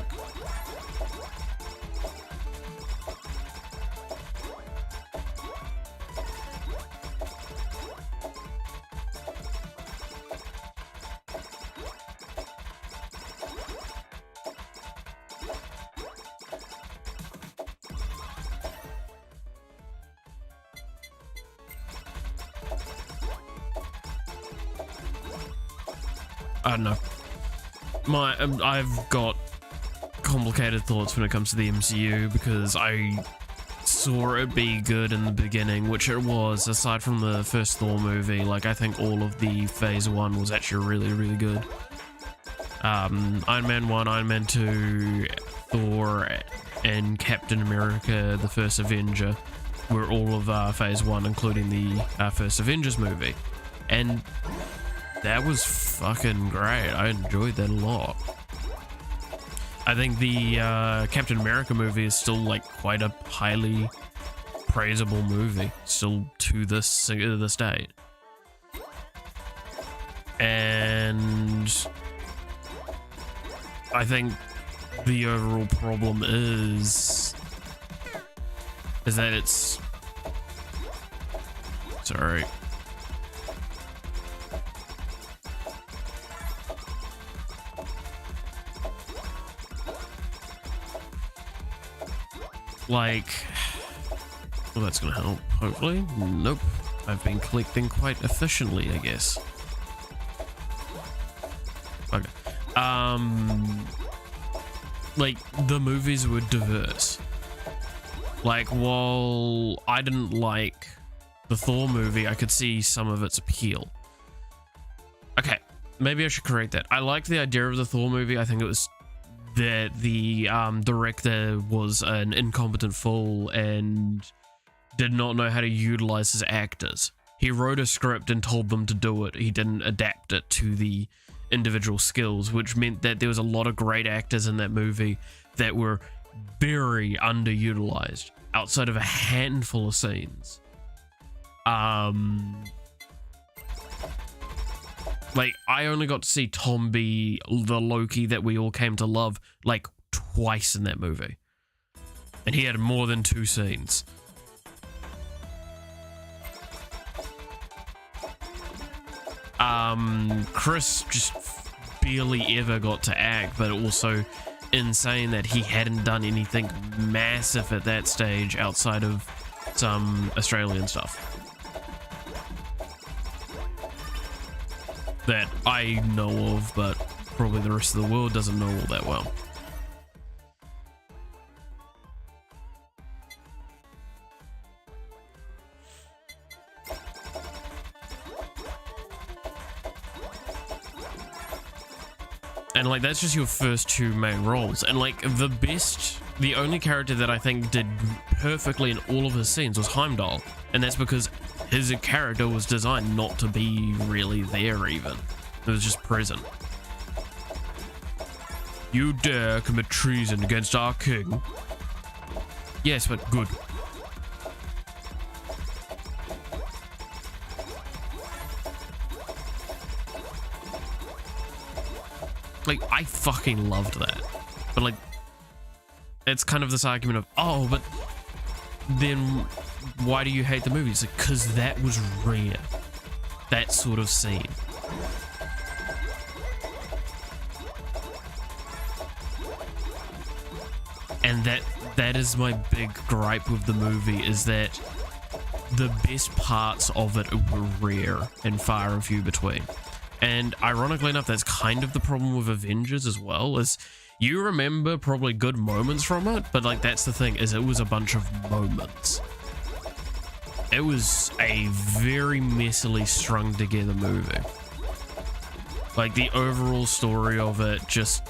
I don't know. I've got complicated thoughts when it comes to the MCU, because I saw it be good in the beginning, which it was, aside from the first Thor movie. Like, I think all of the Phase 1 was actually really, really good. Iron Man 1, Iron Man 2, Thor, and Captain America, the First Avenger, were all of Phase 1, including the first Avengers movie. And that was fucking great. I enjoyed that a lot. I think the Captain America movie is still like quite a highly praisable movie, still to this day. And I think the overall problem is that it's... sorry. Like, well, that's gonna help, hopefully. Nope. I've been collecting quite efficiently, I guess. Okay. like, the movies were diverse. Like, while I didn't like the Thor movie, I could see some of its appeal. Okay, maybe I should correct that. I liked the idea of the Thor movie. I think it was that the director was an incompetent fool and did not know how to utilize his actors. He wrote a script and told them to do it. He didn't adapt it to the individual skills, which meant that there was a lot of great actors in that movie that were very underutilized outside of a handful of scenes. Like, I only got to see Tom be the Loki that we all came to love like twice in that movie, and he had more than 2 scenes. Chris just barely ever got to act, but also insane that he hadn't done anything massive at that stage outside of some Australian stuff that I know of, but probably the rest of the world doesn't know all that well. And like, that's just your first 2 main roles. And like, the only character that I think did perfectly in all of his scenes was Heimdall. And that's because his character was designed not to be really there even. It was just present. You dare commit treason against our king? Yes, but good. Like, I fucking loved that. But like, it's kind of this argument of, oh, but then why do you hate the movie? It's like, because that was rare. That sort of scene. And that is my big gripe with the movie, is that the best parts of it were rare and far and few between. And ironically enough, that's kind of the problem with Avengers as well, is you remember probably good moments from it, but like, that's the thing, is it was a bunch of moments. It was a very messily strung together movie. Like, the overall story of it, just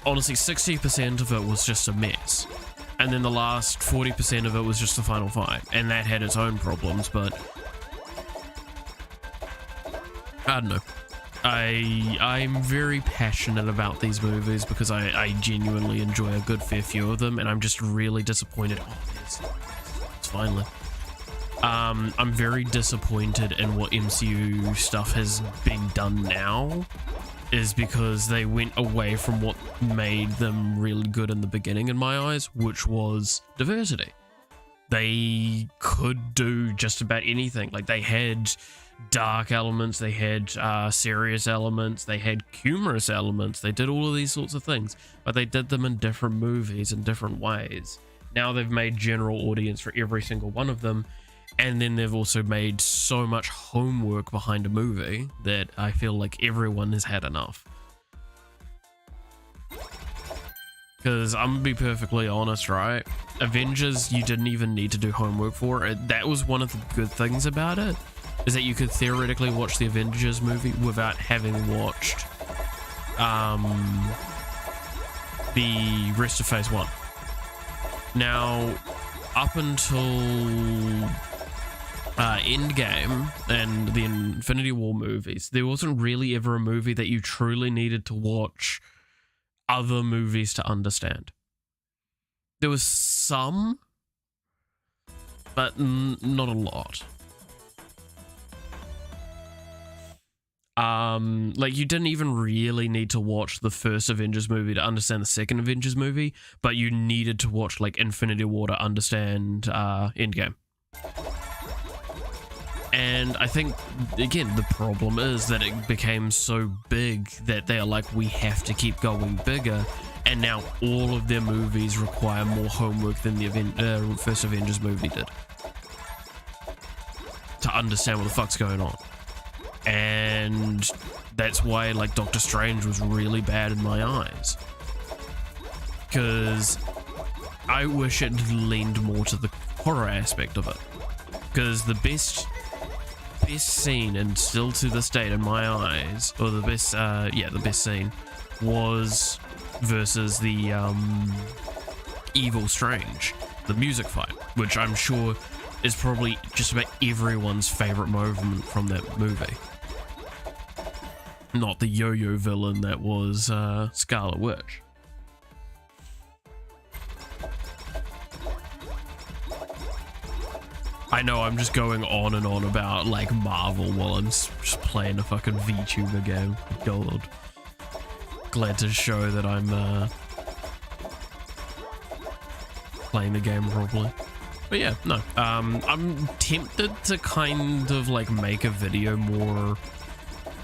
honestly 60% of it was just a mess, and then the last 40% of it was just the final fight, and that had its own problems. But I don't know, I'm very passionate about these movies because I genuinely enjoy a good fair few of them, and I'm just really disappointed. Oh, it's finally. I'm very disappointed in what MCU stuff has been done now, is because they went away from what made them really good in the beginning in my eyes, which was diversity. They could do just about anything. Like, they had dark elements, they had serious elements, they had humorous elements, they did all of these sorts of things, but they did them in different movies in different ways. Now they've made general audience for every single one of them, and then they've also made so much homework behind a movie that I feel like everyone has had enough. Because I'm gonna be perfectly honest, right? Avengers, you didn't even need to do homework for it. That was one of the good things about it, is that you could theoretically watch the Avengers movie without having watched the rest of Phase 1. Now, up until Endgame and the Infinity War movies, there wasn't really ever a movie that you truly needed to watch other movies to understand. There was some, but not a lot. Like, you didn't even really need to watch the first Avengers movie to understand the second Avengers movie, but you needed to watch like Infinity War to understand Endgame. And I think, again, the problem is that it became so big that they are like, we have to keep going bigger, and now all of their movies require more homework than the first Avengers movie did to understand what the fuck's going on. And that's why, like, Doctor Strange was really bad in my eyes. because I wish it leaned more to the horror aspect of it. Because the best scene, and still to this date in my eyes, or the best scene was versus the Evil Strange, the music fight, which I'm sure is probably just about everyone's favorite moment from that movie. Not the yo-yo villain that was Scarlet Witch. I know I'm just going on and on about like Marvel while I'm just playing a fucking VTuber game. God. Glad to show that I'm playing the game properly. But yeah, no. I'm tempted to kind of like make a video more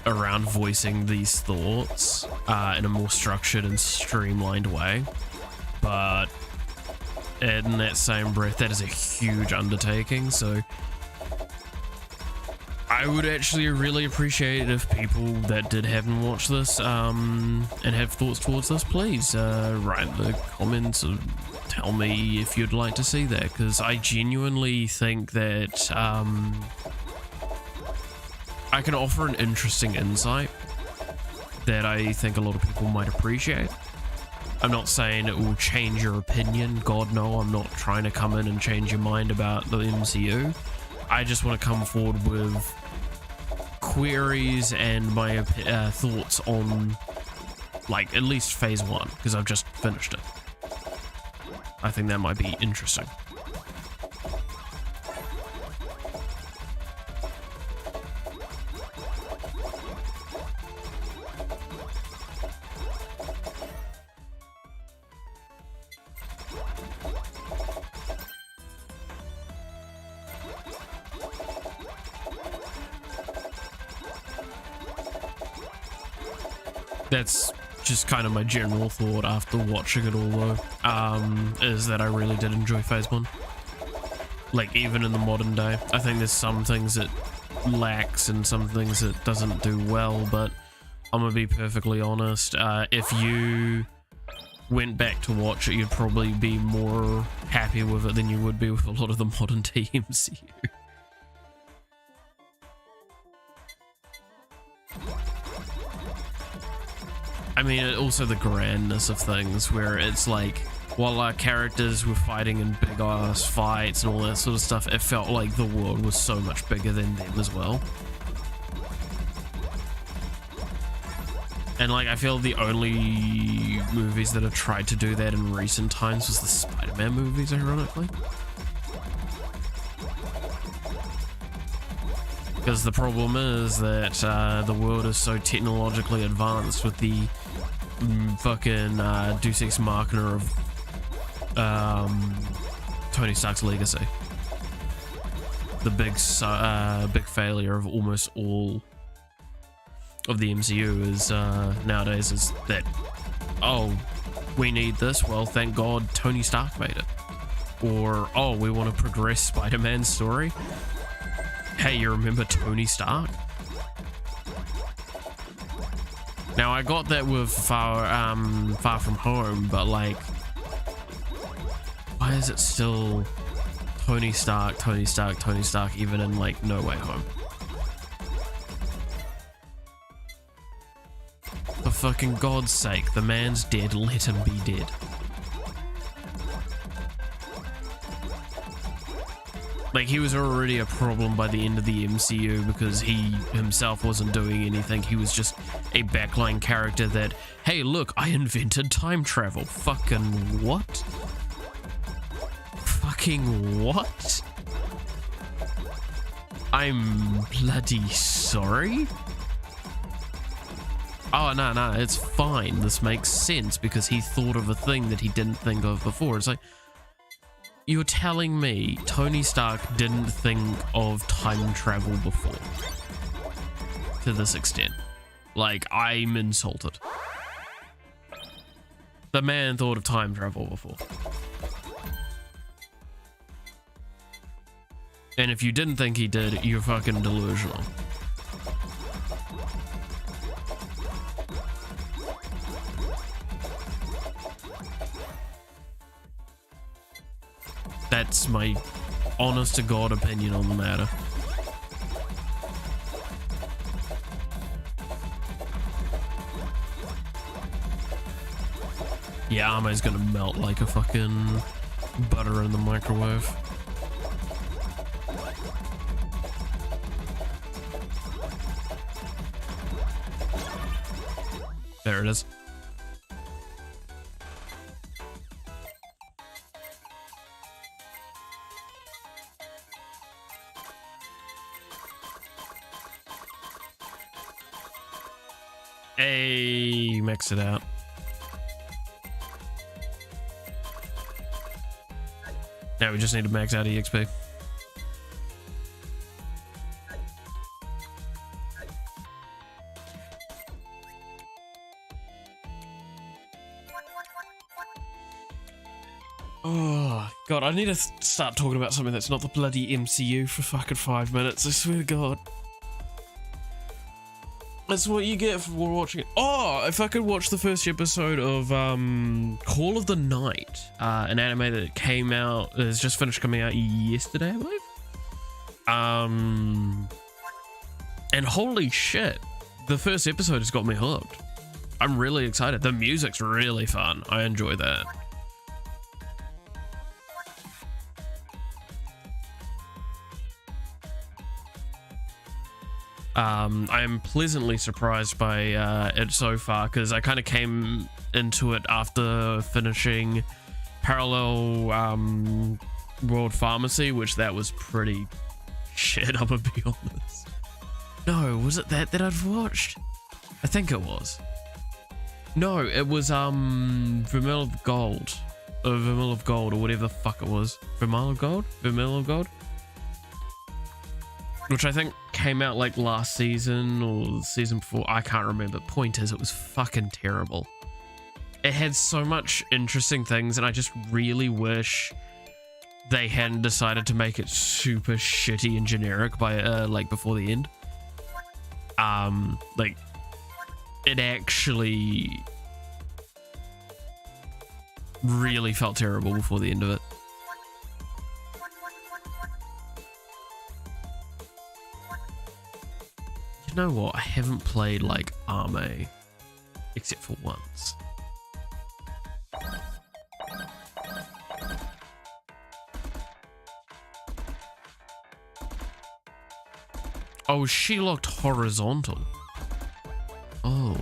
around voicing these thoughts in a more structured and streamlined way. But in that same breath, that is a huge undertaking, so I would actually really appreciate it if people that haven't watched this and have thoughts towards this, please write in the comments or tell me if you'd like to see that, because I genuinely think that I can offer an interesting insight that I think a lot of people might appreciate. I'm not saying it will change your opinion, God no, I'm not trying to come in and change your mind about the MCU. I just want to come forward with queries and my thoughts on, like, at least phase 1, because I've just finished it. I think that might be interesting. That's just kind of my general thought after watching it all though, is that I really did enjoy phase 1. Like, even in the modern day, I think there's some things it lacks and some things it doesn't do well, but I'm gonna be perfectly honest, if you went back to watch it, you'd probably be more happy with it than you would be with a lot of the modern day MCU. I mean, also the grandness of things, where it's like, while our characters were fighting in big ass fights and all that sort of stuff, it felt like the world was so much bigger than them as well. And like, I feel the only movies that have tried to do that in recent times was the Spider-Man movies, ironically. Because the problem is that the world is so technologically advanced with the fucking Deus Ex Machina of Tony Stark's legacy. The big failure of almost all of the MCU is nowadays is that, oh, we need this, well, thank God Tony Stark made it. Or, oh, we want to progress Spider-Man's story. Hey, you remember Tony Stark? Now, I got that with Far From Home, but like, why is it still Tony Stark, Tony Stark, Tony Stark, even in like No Way Home? For fucking God's sake, the man's dead, let him be dead. Like, he was already a problem by the end of the MCU because he himself wasn't doing anything. He was just a backline character that, hey, look, I invented time travel. Fucking what? Fucking what? I'm bloody sorry? Oh, no, it's fine. This makes sense because he thought of a thing that he didn't think of before. It's like, you're telling me Tony Stark didn't think of time travel before? To this extent. Like, I'm insulted. The man thought of time travel before. And if you didn't think he did, you're fucking delusional. That's my honest to God opinion on the matter. Yeah, Armo's gonna melt like a fucking butter in the microwave. There it is. Hey, mix it out. Now we just need to max out EXP. Oh, God, I need to start talking about something that's not the bloody MCU for fucking 5 minutes, I swear to God. That's what you get for watching it. Oh, if I could watch the first episode of Call of the Night, an anime that came out, has just finished coming out yesterday, I believe. And holy shit, the first episode has got me hooked. I'm really excited. The music's really fun. I enjoy that. I am pleasantly surprised by it so far, because I kind of came into it after finishing Parallel World Pharmacy, which that was pretty shit, I'm gonna be honest. No, was it that I've watched? I think it was. No, it was Vermeil of Gold. Or Vermeil of Gold, or whatever the fuck it was. Vermeil of Gold? Vermeil of Gold? Which I think came out like last season or the season before. I can't remember. Point is, it was fucking terrible. It had so much interesting things, and I just really wish they hadn't decided to make it super shitty and generic by like before the end. Like it actually really felt terrible before the end of it. You know what? I haven't played like Arme except for once. Oh, she looked horizontal. Oh.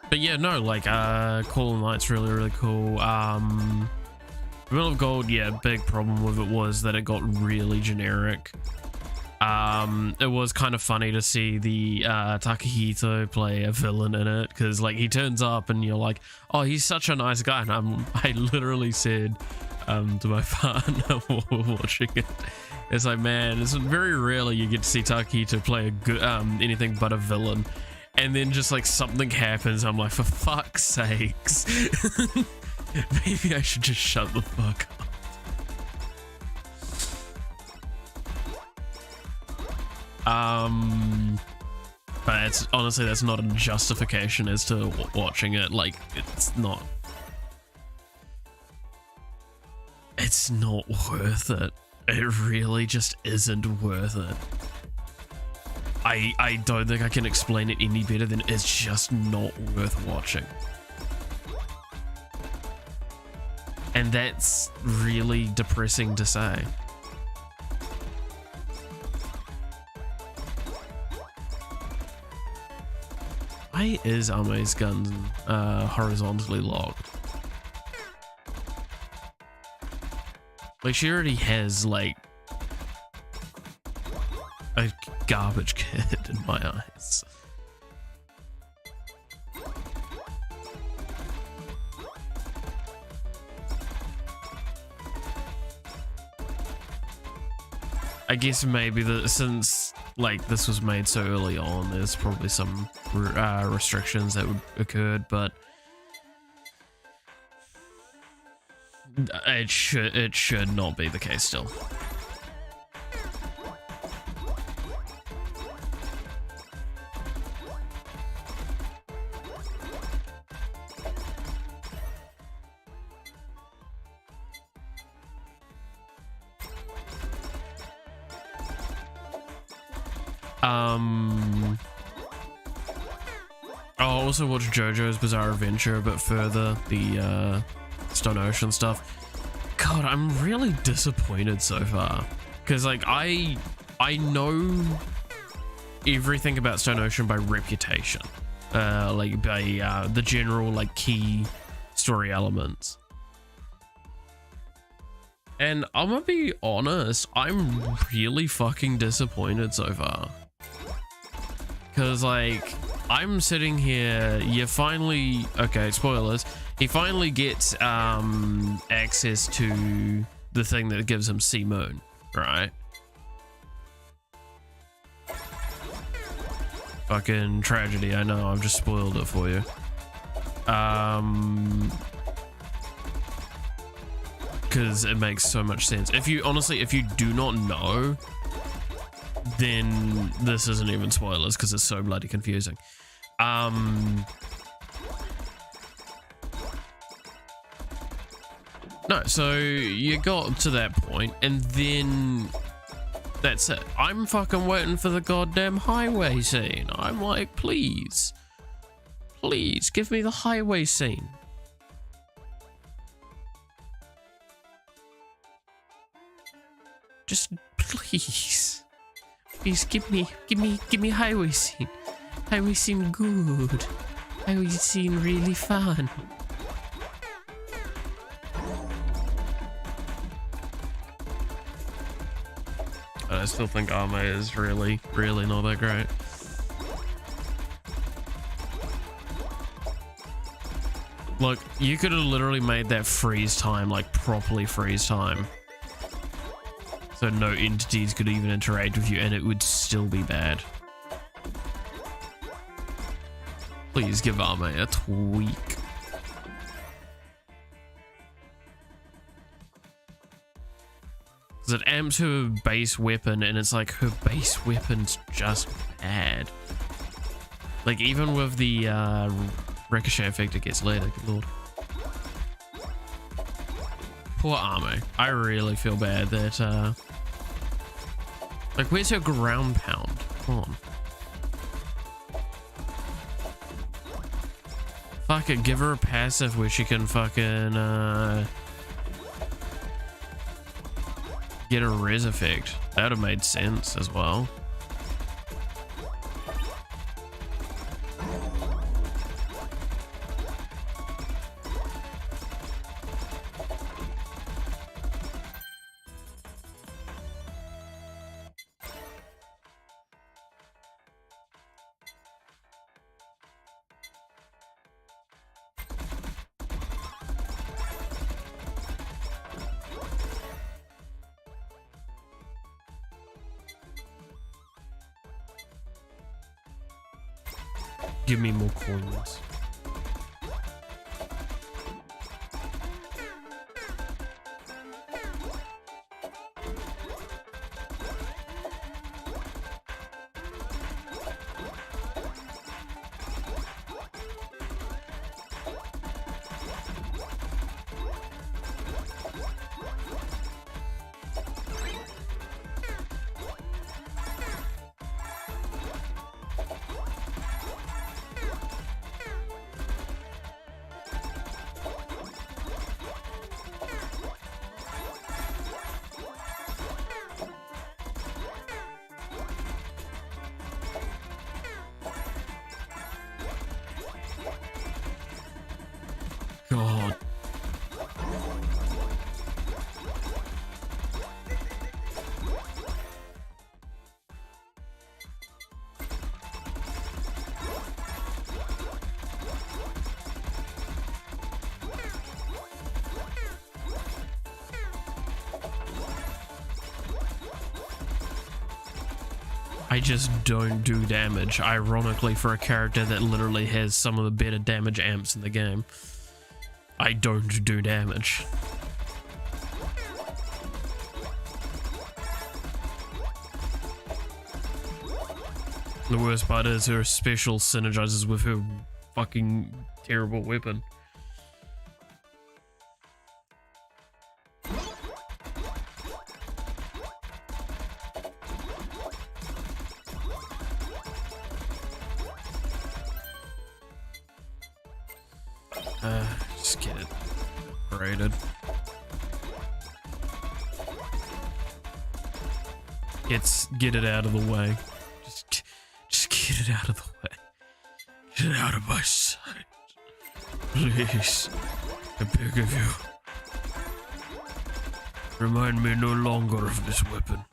But yeah, no, like, Call of the Night's really, really cool. Wheel of Gold, yeah, big problem with it was that it got really generic. It was kind of funny to see the, Takahito play a villain in it, because, like, he turns up and you're like, oh, he's such a nice guy, and I literally said, to my partner while we're watching it, it's like, man, it's very rarely you get to see Takahito play a good, anything but a villain. And then just like something happens, I'm like, for fuck's sakes. Maybe I should just shut the fuck up. But it's honestly, that's not a justification as to watching it. Like, it's not worth it. It really just isn't worth it. I don't think I can explain it any better than it's just not worth watching. And that's really depressing to say. Why is Ame's gun horizontally locked? Like, she already has, like, a garbage kid in my eyes. I guess maybe since like this was made so early on, there's probably some restrictions that would occurred, but it should not be the case still. I'll also watch JoJo's Bizarre Adventure a bit further, the Stone Ocean stuff. God, I'm really disappointed so far, because like I know everything about Stone Ocean by reputation, like by the general like key story elements. And I'm gonna be honest, I'm really fucking disappointed so far. Cause like, I'm sitting here, you finally, okay, spoilers, he finally gets access to the thing that gives him Sea Moon, right? Fucking tragedy, I know, I've just spoiled it for you. Because it makes so much sense. If you honestly, if you do not know, then this isn't even spoilers because it's so bloody confusing. No, so you got to that point and then that's it. I'm fucking waiting for the goddamn highway scene. I'm like, please give me the highway scene. Just please give me highway scene. Highway scene good. Highway scene really fun. I still think Ame is really not that great. Look, you could have literally made that freeze time, like properly freeze time. So no entities could even interact with you and it would still be bad. Please give Ame a tweak. Because it amps her base weapon and it's like her base weapon's just bad. Like even with the ricochet effect it gets later, good lord. Poor Ame. I really feel bad that like where's her ground pound? Come on. Fuck it, give her a passive where she can fucking get a res effect. That would have made sense as well. Give me more coins. God. I just don't do damage, ironically, for a character that literally has some of the better damage amps in the game. I don't do damage. The worst part is her special synergizes with her fucking terrible weapon. Just get it rated. Get it out of the way. Just get it out of the way. Get it out of my sight. Please. I beg of you. Remind me no longer of this weapon.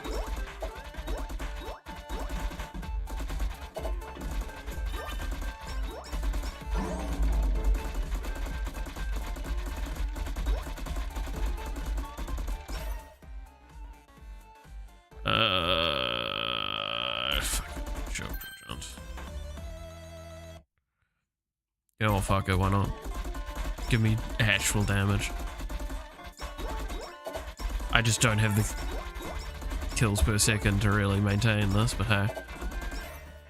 You know what, fuck it, why not? Give me actual damage. I just don't have the kills per second to really maintain this, but hey,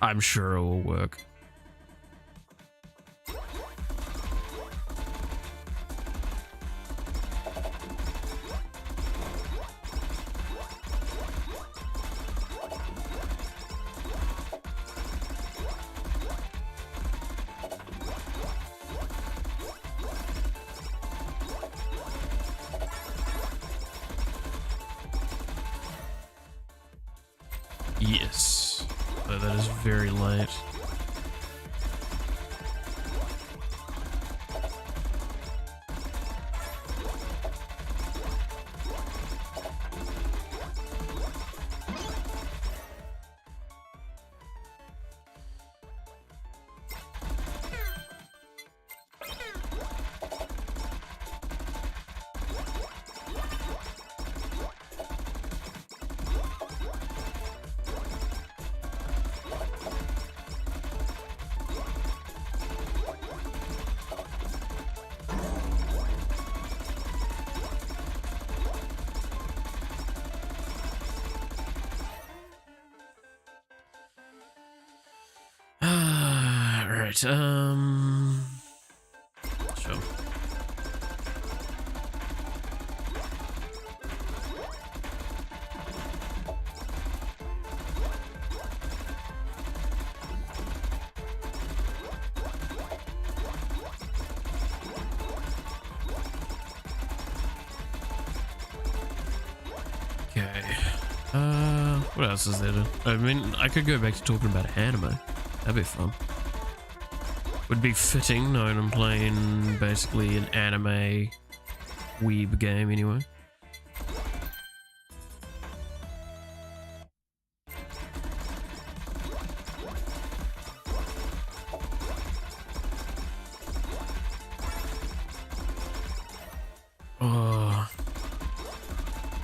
I'm sure it will work. Yes, but that is very late. Right, sure. Okay. What else is there to... I mean, I could go back to talking about anime. That'd be fun. Would be fitting, knowing I'm playing basically an anime weeb game anyway. Oh.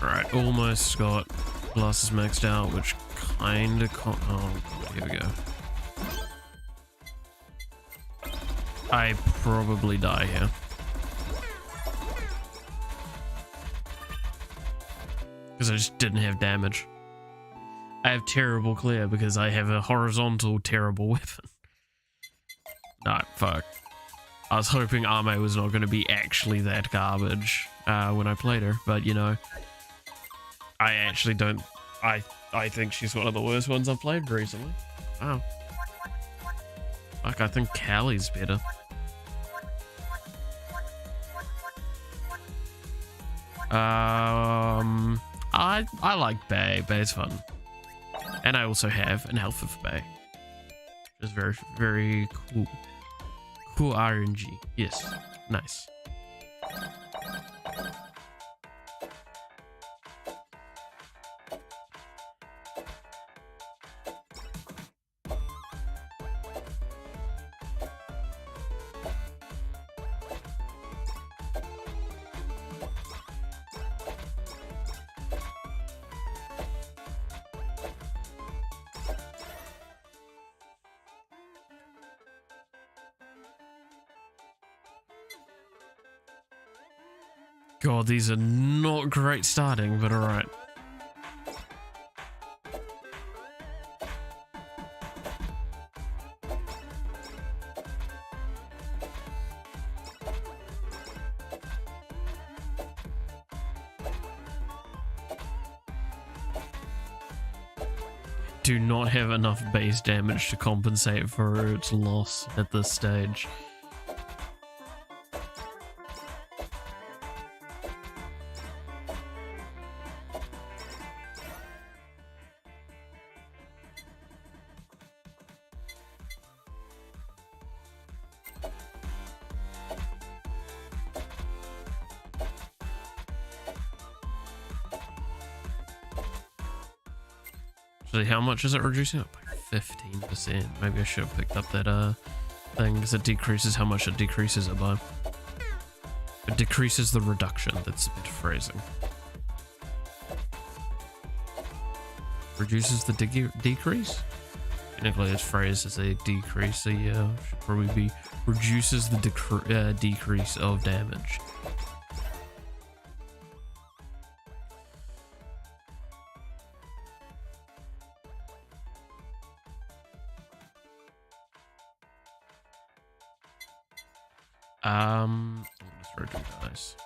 Alright, almost got glasses maxed out, which kinda oh god, here we go. I probably die here. Because I just didn't have damage. I have terrible clear because I have a horizontal terrible weapon. No, fuck. I was hoping Ame was not going to be actually that garbage when I played her, but you know, I actually don't. I think she's one of the worst ones I've played recently. Wow. Fuck, I think Callie's better. I like Bay. Bay's fun. And I also have an alpha for Bay. Which is very, very cool. Cool RNG. Yes. Nice. God, these are not great starting, but alright. Do not have enough base damage to compensate for its loss at this stage. So how much is it reducing it by? 15%. Maybe I should have picked up that thing, because it decreases how much it decreases it by. It decreases the reduction. That's a bit phrasing. Reduces the decrease? Technically it's phrased as a decrease, so yeah, should probably be reduces the decrease of damage. I'm gonna throw two dice.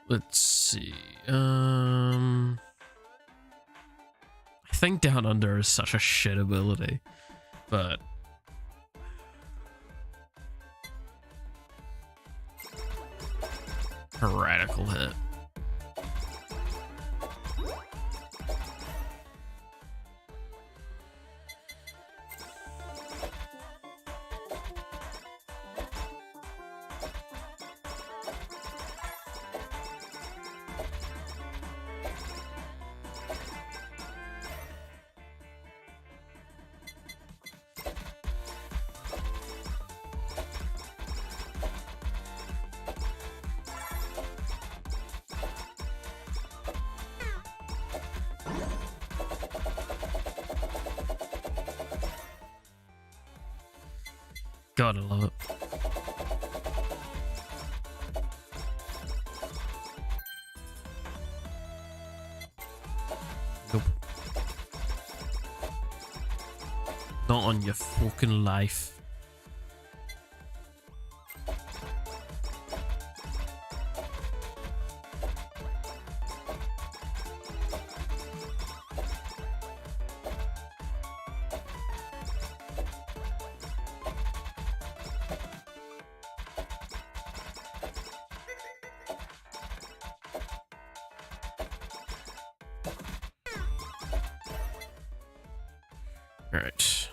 Let's see. I think Down Under is such a shit ability, but a radical hit. God, I love it. Nope. Not on your fucking life. All right.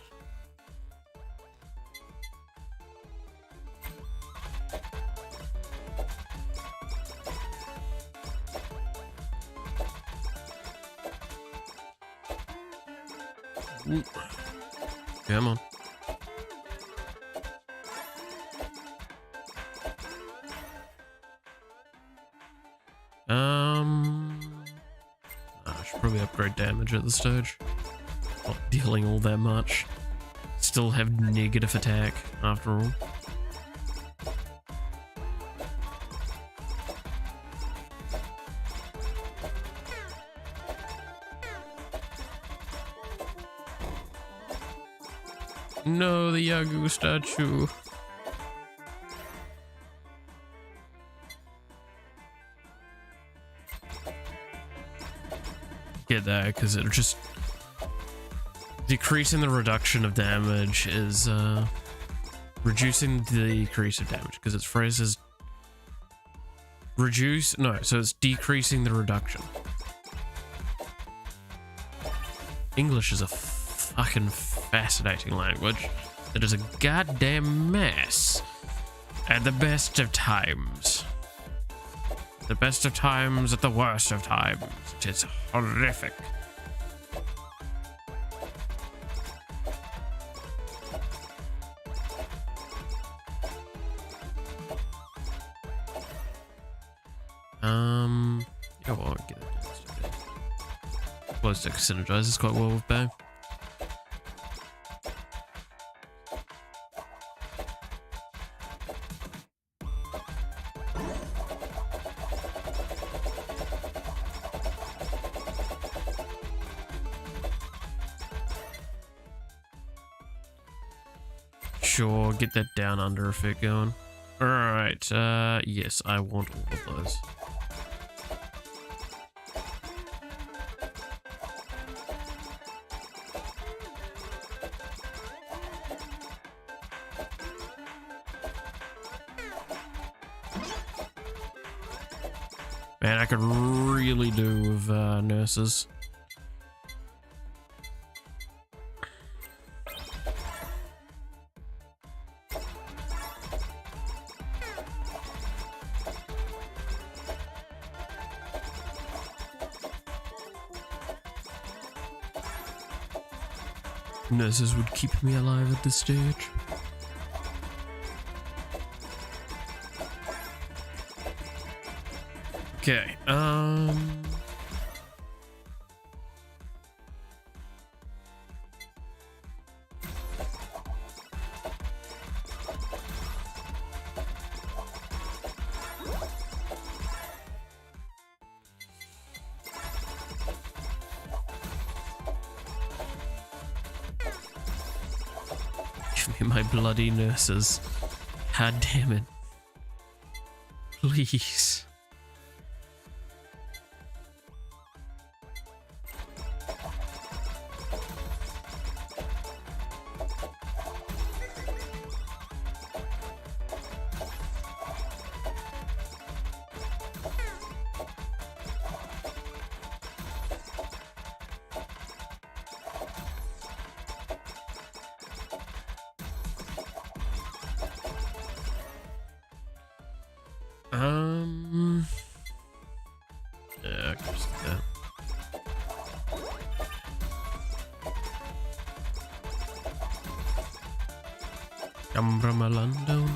Ooh. Come on. I should probably upgrade damage at this stage. Not dealing all that much. Still have negative attack after all. No, the Yagu statue. Get that, because it just decreasing the reduction of damage is reducing the decrease of damage, because its phrase is reduce. No, so it's decreasing the reduction. English is a fucking fascinating language. It is a goddamn mess at the best of times. The best of times at the worst of times. It is horrific. Yeah, well, I'll get it. Glow stick synergizes quite well with bow. Sure, get that down under effect going. Alright, yes, I want all of those. Man, I could really do with nurses. Nurses would keep me alive at this stage. Okay, give me my bloody nurses. God damn it. Please. Yeah, I can just do that. Come from a London.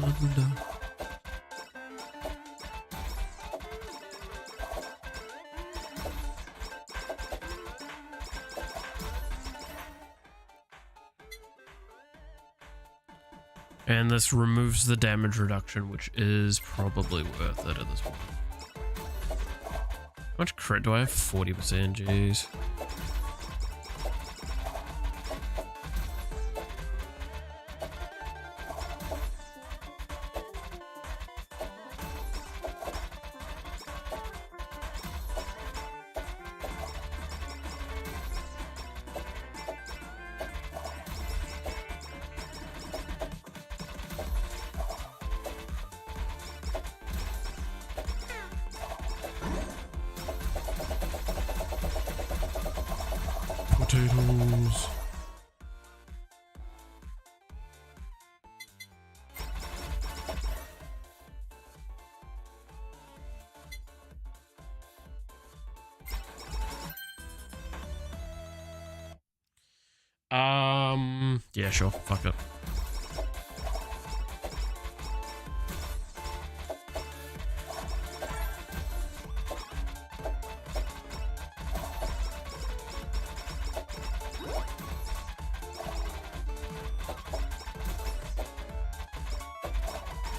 And this removes the damage reduction, which is probably worth it at this point. How much crit do I have? 40%, jeez. Potatoes. Yeah, sure. Fuck it.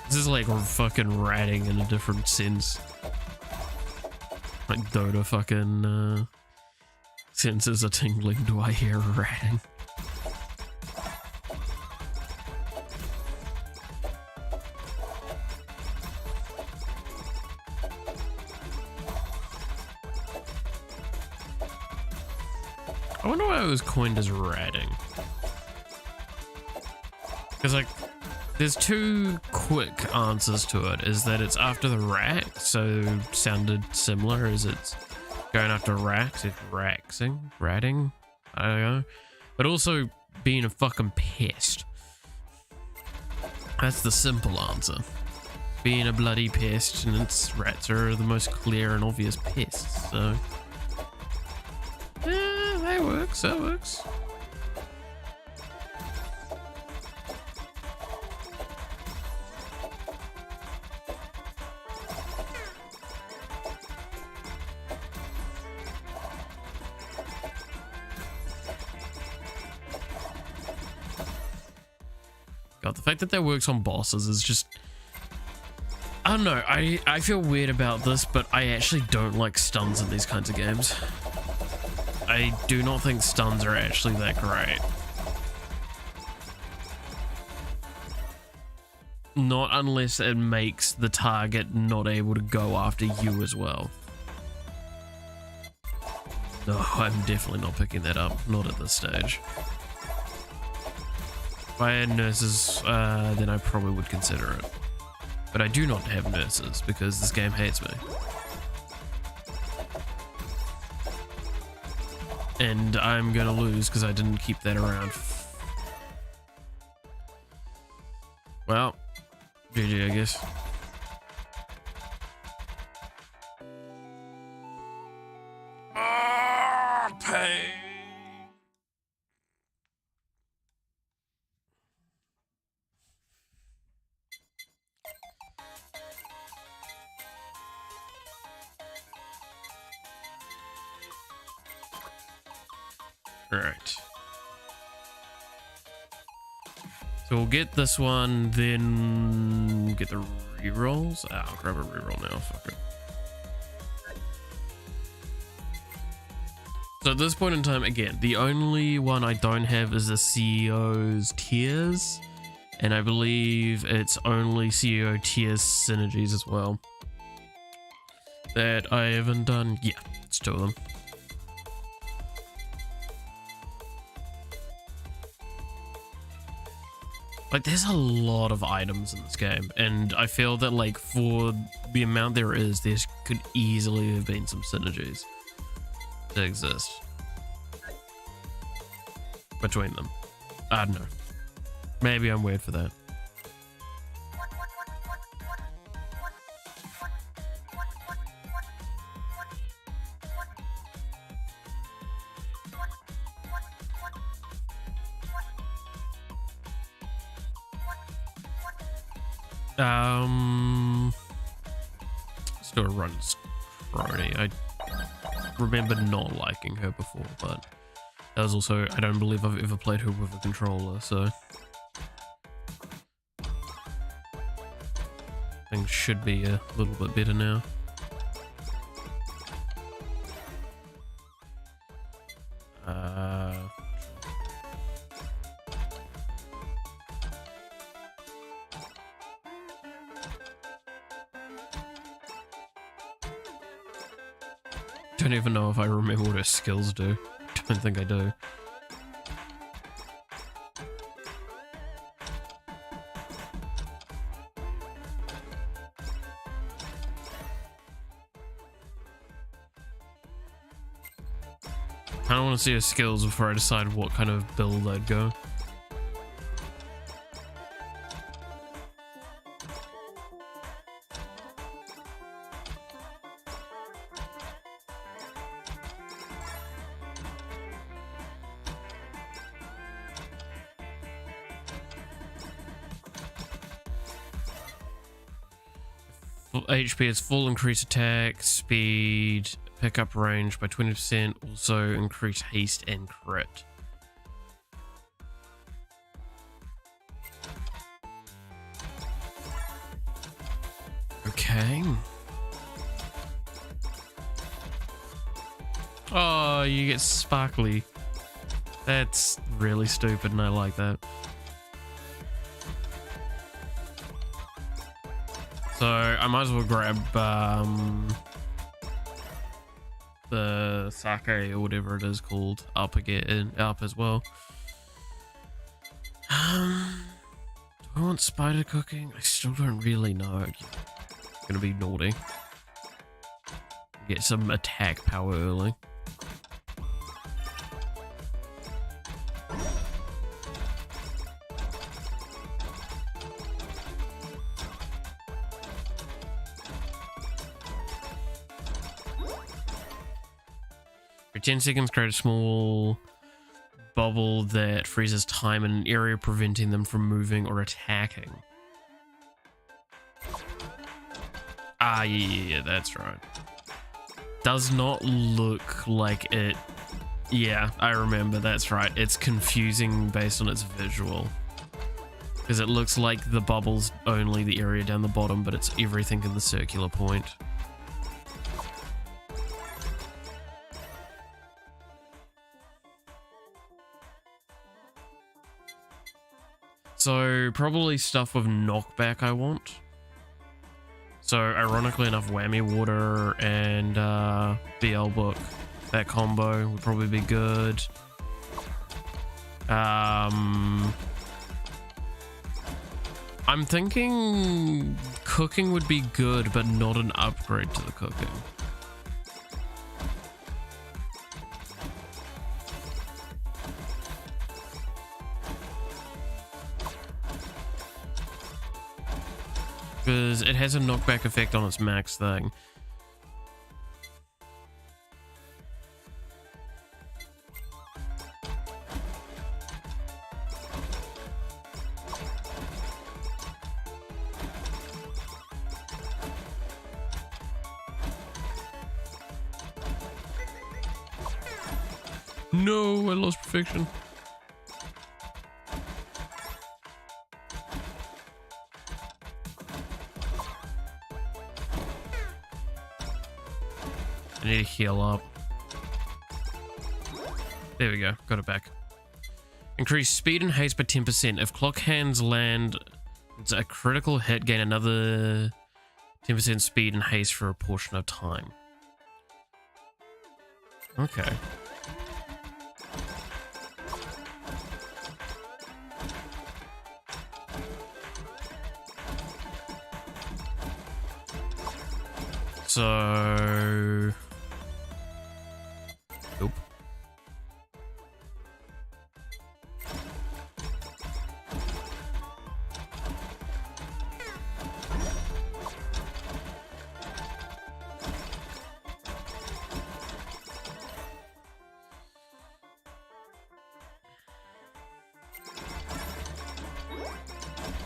This is like fucking ratting in a different sense. Like Dota fucking senses are tingling. Do I hear ratting? I wonder why it was coined as ratting. Because like, there's two quick answers to it. Is that it's after the rack, so sounded similar as it's going after racks, it's ratting, I don't know. But also being a fucking pest. That's the simple answer. Being a bloody pest, and its rats are the most clear and obvious pests, so. Yeah, that works, that works. but the fact that that works on bosses is just... I don't know, I feel weird about this, but I actually don't like stuns in these kinds of games. I do not think stuns are actually that great. Not unless it makes the target not able to go after you as well. No, I'm definitely not picking that up. Not at this stage. If I had nurses, then I probably would consider it. But I do not have nurses because this game hates me. And I'm gonna lose because I didn't keep that around. Well, GG, I guess. Pain. All right. So we'll get this one, then get the rerolls. I'll grab a reroll now. Fuck it. So at this point in time, again, the only one I don't have is the CEO's tiers, and I believe it's only CEO tiers synergies as well that I haven't done. Yeah, it's 2 of them. Like, there's a lot of items in this game, and I feel that, like, for the amount there is, there could easily have been some synergies that exist between them. I don't know. Maybe I'm weird for that. Still runs Crony. I remember not liking her before, but that was also, I don't believe I've ever played her with a controller, so things should be a little bit better now. Don't even know if I remember what her skills do. Don't think I do. I don't want to see her skills before I decide what kind of build I'd go. HP is full, increase attack, speed, pickup range by 20%, also increase haste and crit. Okay. Oh, you get sparkly. That's really stupid and I like that. So I might as well grab the sake or whatever it is called up again, up as well. Do I want spider cooking? I still don't really know. It's gonna be naughty. Get some attack power early. For 10 seconds, create a small bubble that freezes time in an area, preventing them from moving or attacking. Ah, yeah, that's right. Does not look like it. Yeah, I remember, that's right. It's confusing based on its visual. Because it looks like the bubble's only the area down the bottom, but it's everything in the circular point. So probably stuff with knockback I want. So ironically enough, whammy water and BL book, that combo would probably be good. I'm thinking cooking would be good, but not an upgrade to the cooking. Because it has a knockback effect on its max thing. No, I lost perfection. I need to heal up. There we go, got it back. Increase speed and haste by 10%. If clock hands land it's a critical hit, gain another 10% speed and haste for a portion of time. Okay. So... Nope.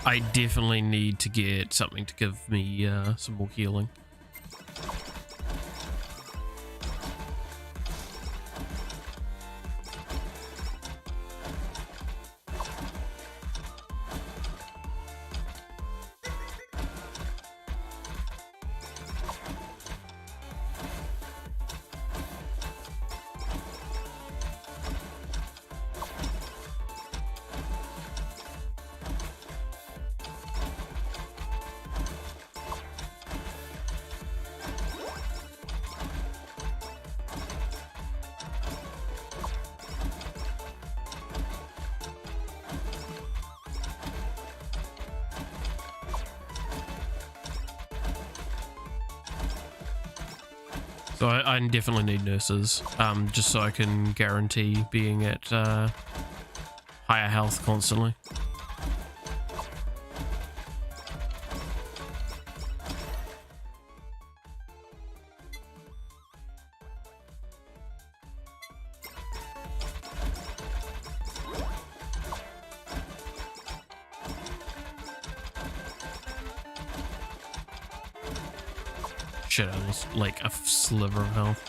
I definitely need to get something to give me some more healing. So I definitely need nurses, just so I can guarantee being at higher health constantly. Shit, I lost like a sliver of health.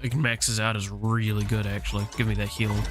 It maxes out is really good, actually. Give me that healing.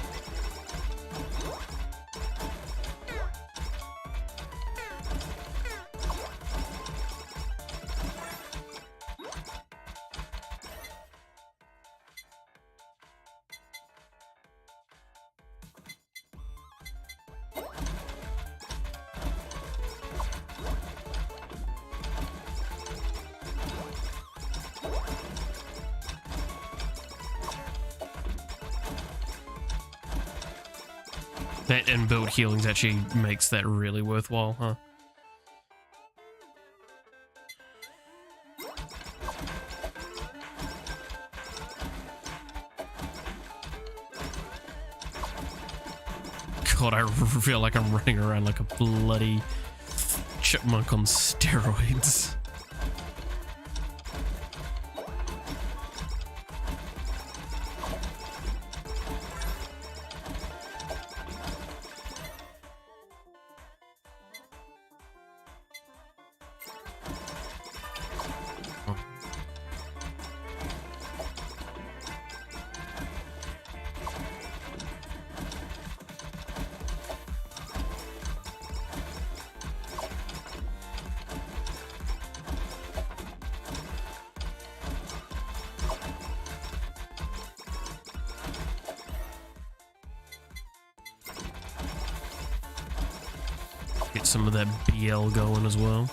That inbuilt healings actually makes that really worthwhile, huh? God, I feel like I'm running around like a bloody chipmunk on steroids. Get some of that BL going as well.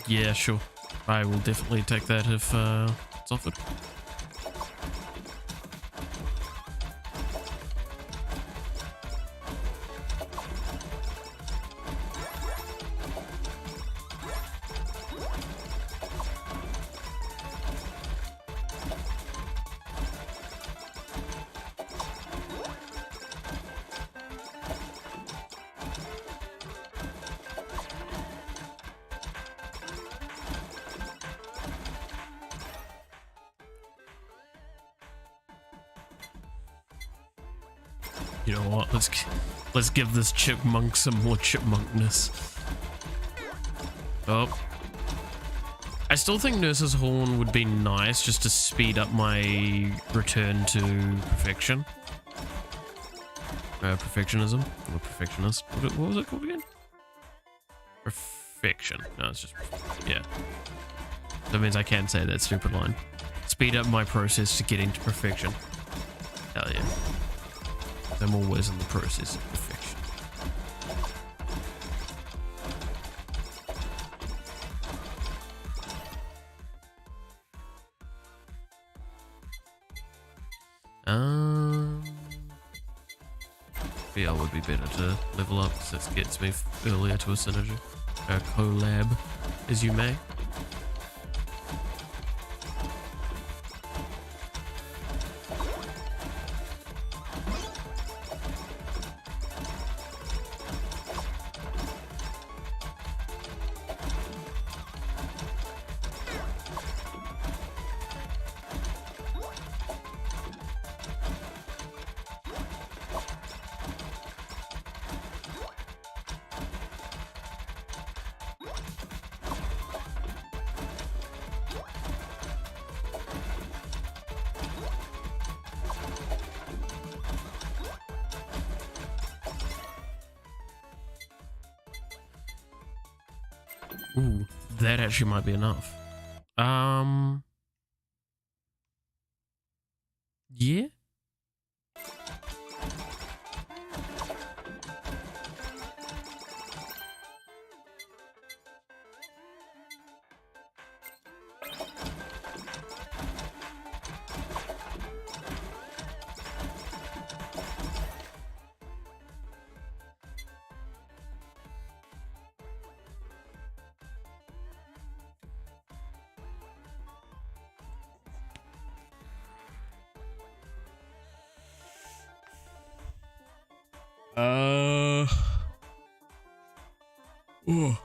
Yeah, sure. I will definitely take that if it's offered. You know what? Let's give this chipmunk some more chipmunkness. Oh. I still think Nurse's Horn would be nice just to speed up my return to perfection. Perfectionism? Or perfectionist? What was it called again? Perfection. No, it's just... yeah. That means I can say that stupid line. Speed up my process to getting to perfection. Hell yeah. I'm always in the process of perfection. BL would be better to level up because that gets me earlier to a synergy. Collab, as you may. Ooh, that actually might be enough. Yeah. Ooh.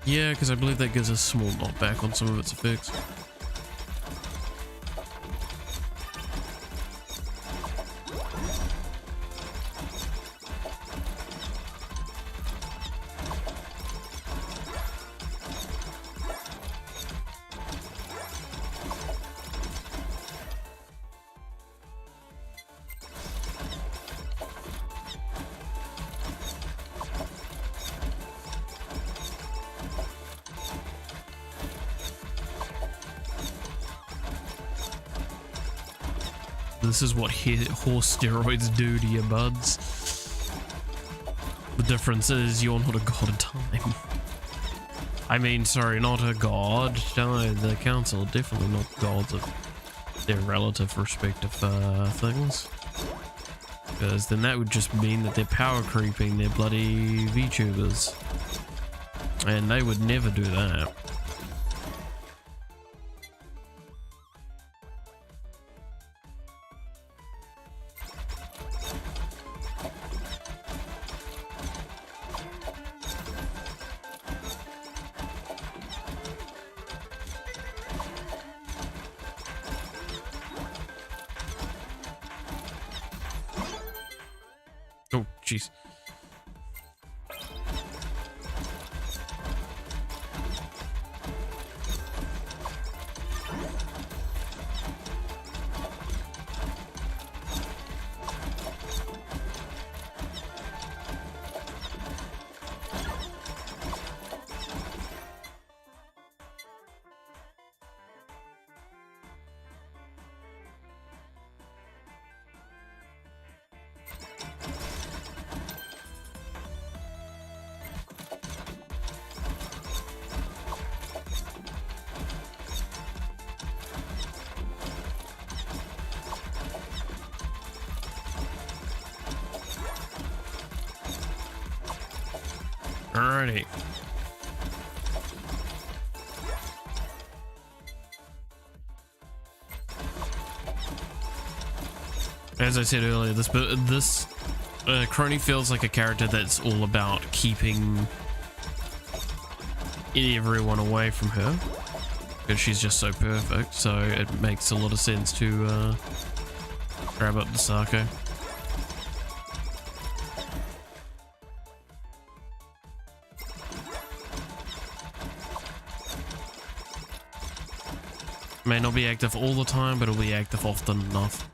Yeah, because I believe that gives a small knockback on some of its effects. this is what horse steroids do to your buds. The difference is you're not a god of time. I mean, sorry, not a god. No, the council are definitely not gods of their relative respective things. Because then that would just mean that they're power creeping their bloody VTubers. And they would never do that. Oh, jeez. Alrighty. As I said earlier, this Crony feels like a character that's all about keeping everyone away from her, because she's just so perfect, so it makes a lot of sense to grab up the Sako. May not be active all the time, but it'll be active often enough.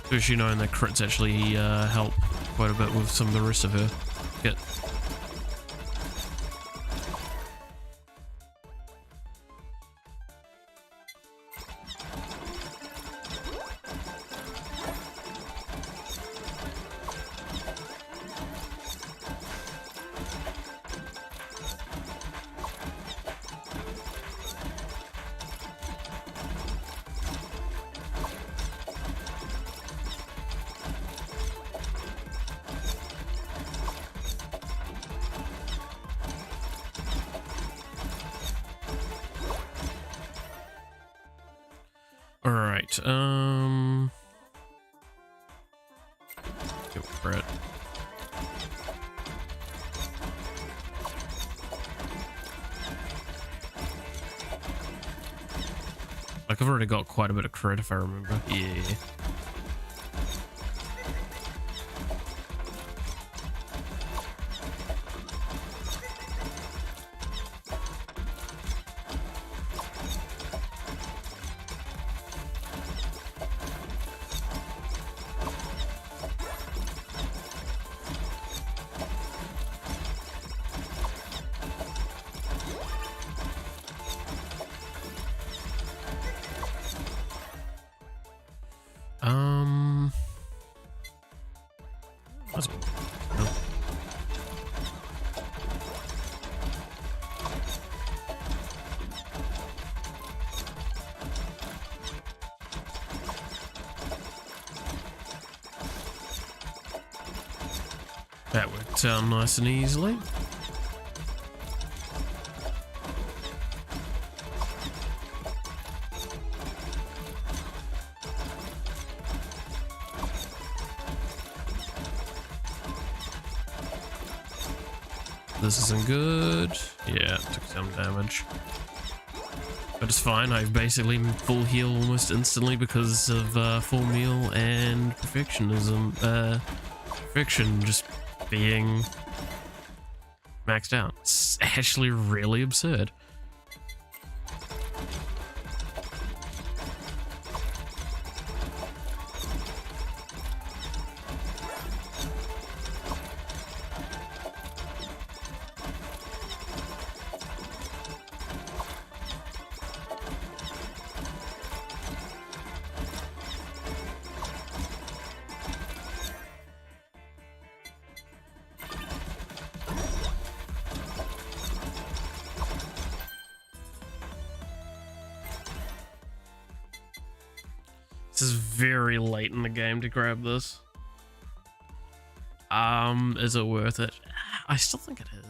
Especially knowing that crits actually help quite a bit with some of the rest of her kit. Alright, go for it. Like, I've already got quite a bit of crit if I remember. Yeah. That worked out nice and easily. This isn't good. Yeah, it took some damage. But it's fine, I've basically full heal almost instantly because of full meal and perfectionism. Perfection just being maxed out. It's actually really absurd. This is very late in the game to grab this. Is it worth it? I still think it is.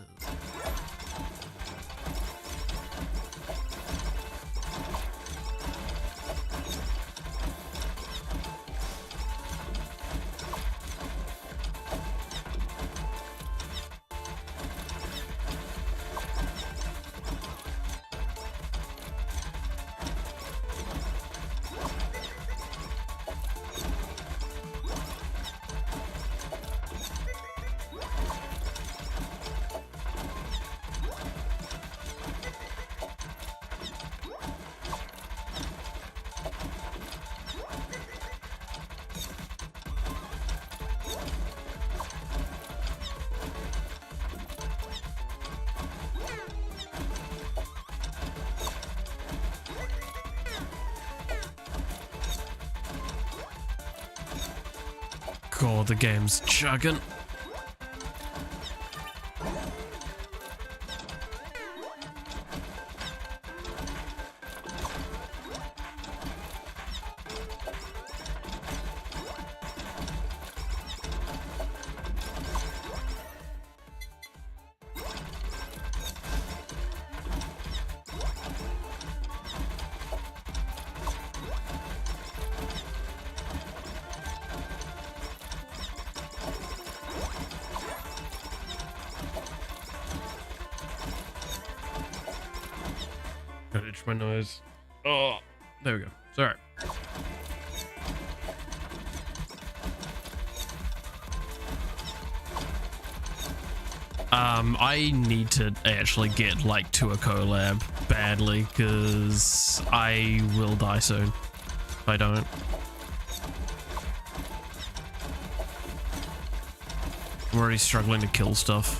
God, the game's chugging. Gotta itch my nose. Oh, there we go. Sorry. I need to actually get like to a collab badly because I will die soon if I don't. I'm already struggling to kill stuff.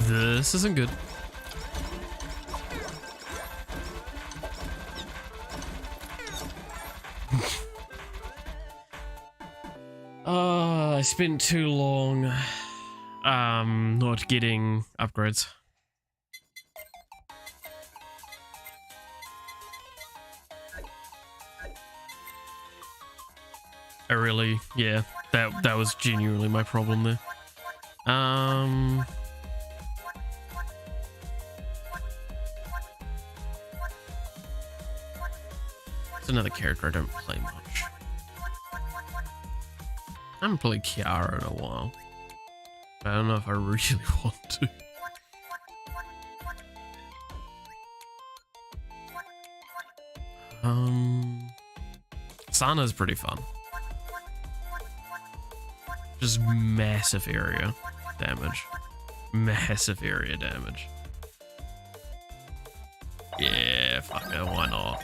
This isn't good. I spent too long not getting upgrades. I really, yeah, that was genuinely my problem there. It's another character I don't play much. I haven't played Kiara in a while. I don't know if I really want to. Sana's pretty fun. Just massive area damage. Massive area damage. Yeah, fuck it, why not?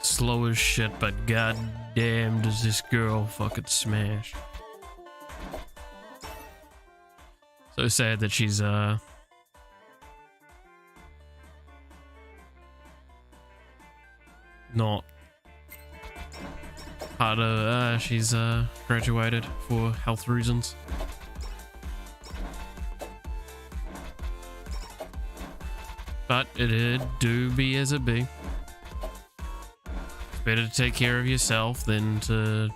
Slow as shit, but goddamn does this girl fucking smash. So sad that she's not part of she's graduated for health reasons. But it do be as it be. It's better to take care of yourself than to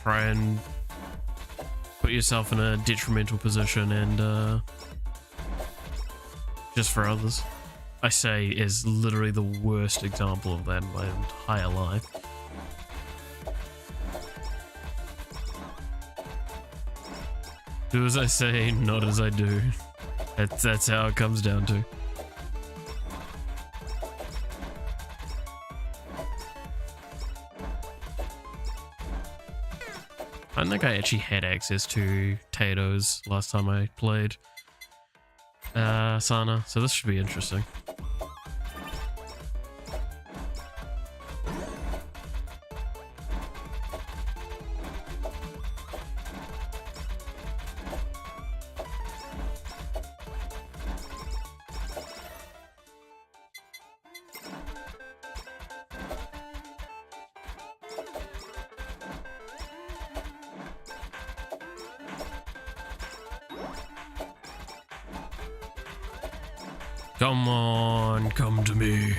try and put yourself in a detrimental position and just for others. I say is literally the worst example of that in my entire life. Do as I say, not as I do. That's how it comes down to. I don't think I actually had access to Tato's last time I played Sana, so this should be interesting. Come on, come to me.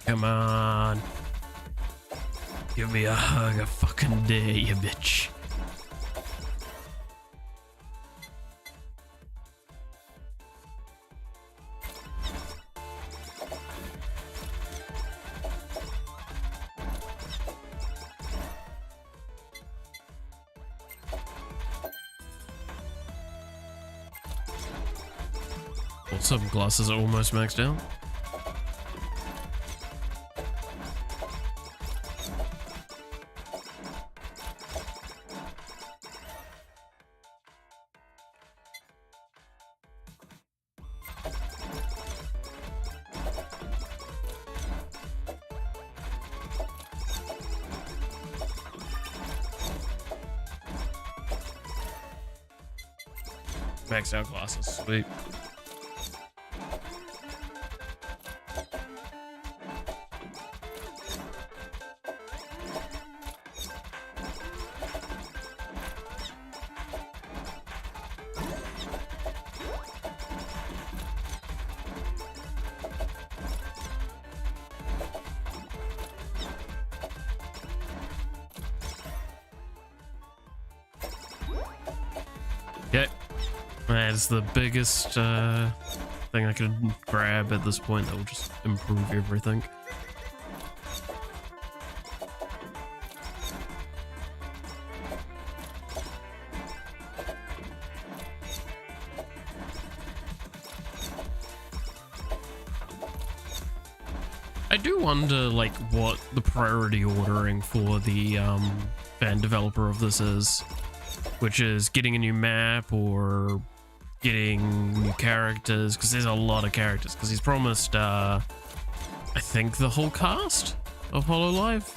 Come on. Give me a hug a fucking day, you bitch. Well, some glasses are almost maxed out. Maxed out glasses, sweet. Okay. That's the biggest thing I could grab at this point that will just improve everything. I do wonder, like, what the priority ordering for the fan developer of this is, which is getting a new map or getting new characters, because there's a lot of characters, because he's promised I think the whole cast of HoloLive.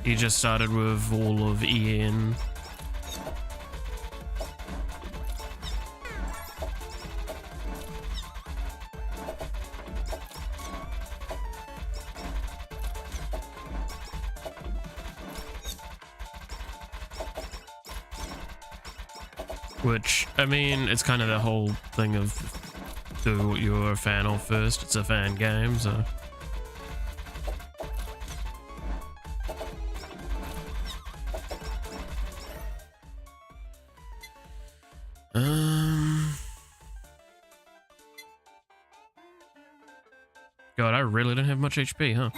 He just started with all of Ian. Which, I mean, it's kind of the whole thing of do what you're a fan of first. It's a fan game, so. God, I really don't have much HP, huh?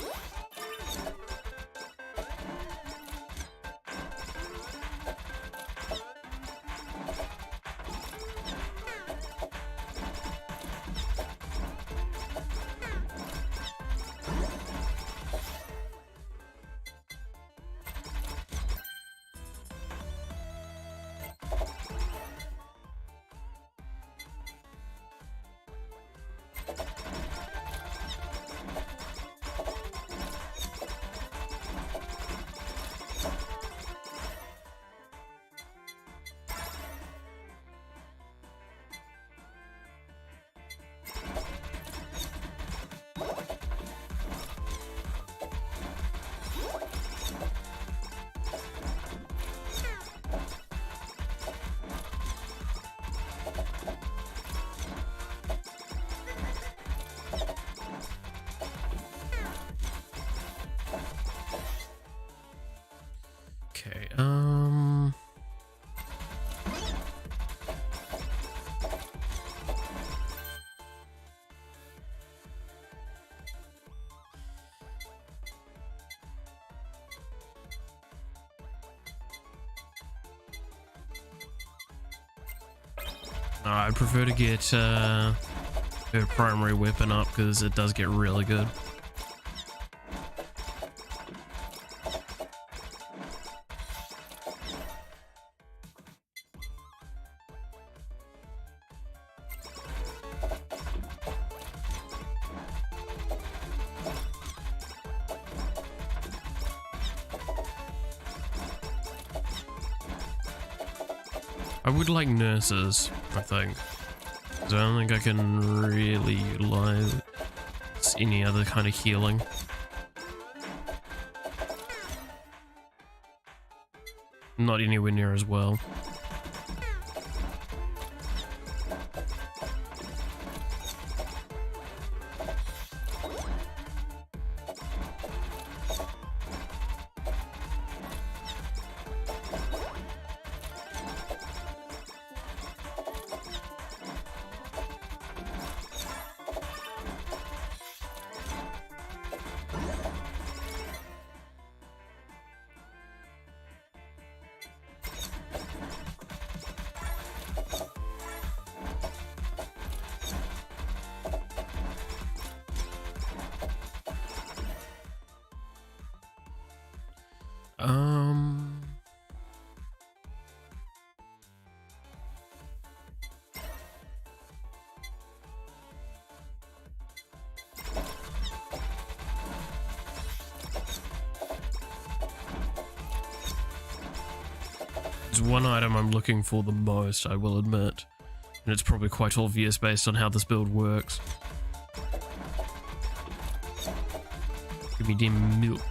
Okay, I'd prefer to get her primary weapon up because it does get really good. I would like nurses, I think. 'Cause I don't think I can really utilize any other kind of healing. Not anywhere near as well. There's one item I'm looking for the most, I will admit. And it's probably quite obvious based on how this build works. Give me damn milk.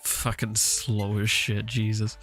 Fucking slow as shit, Jesus.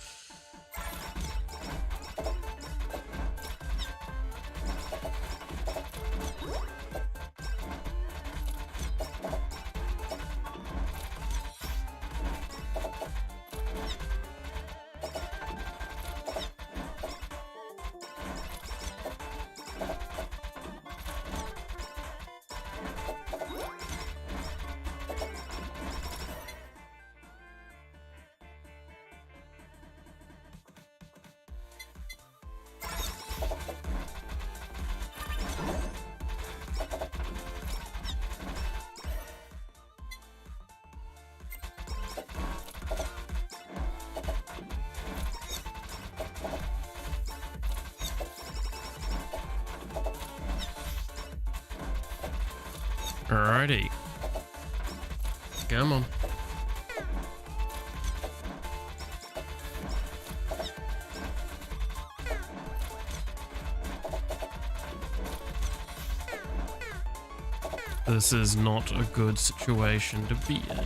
Alrighty. Come on. This is not a good situation to be in.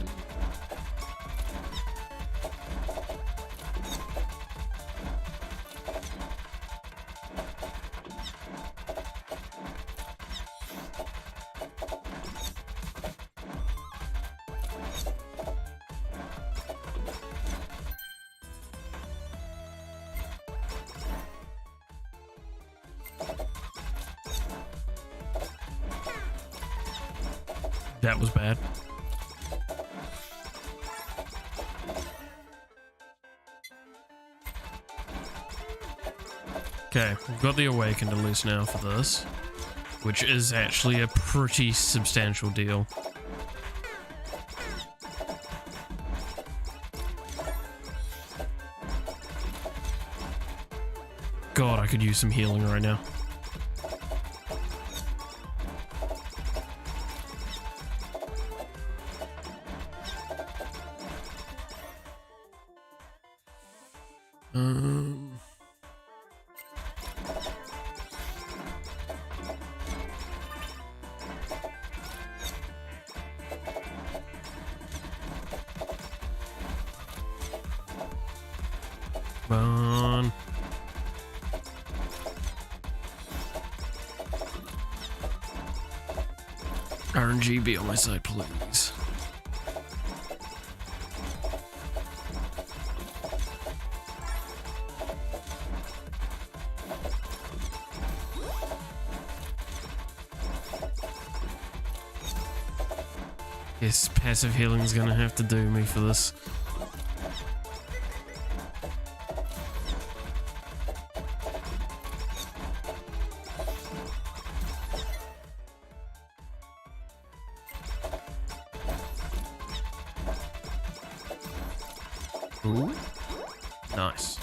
That was bad. Okay, we've got the Awakened at least now for this, which is actually a pretty substantial deal. God, I could use some healing right now. Come on. RNG, be on my side, please. Yes, passive healing is gonna have to do me for this. Ooh, nice.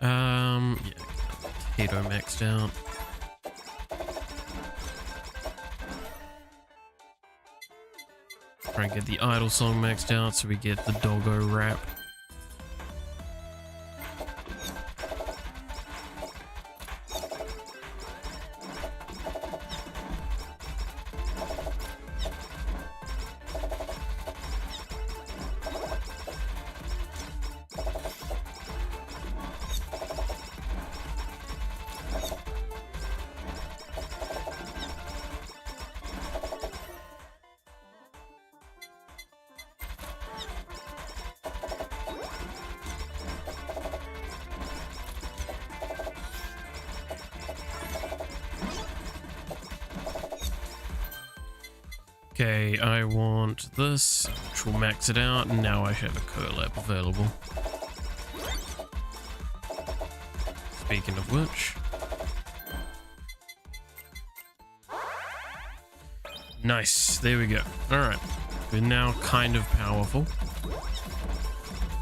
Yeah, Kato maxed out. Try and get the idle song maxed out so we get the doggo rap. Okay, I want this, which will max it out, and now I have a collab available. Speaking of which... Nice, there we go. Alright, we're now kind of powerful.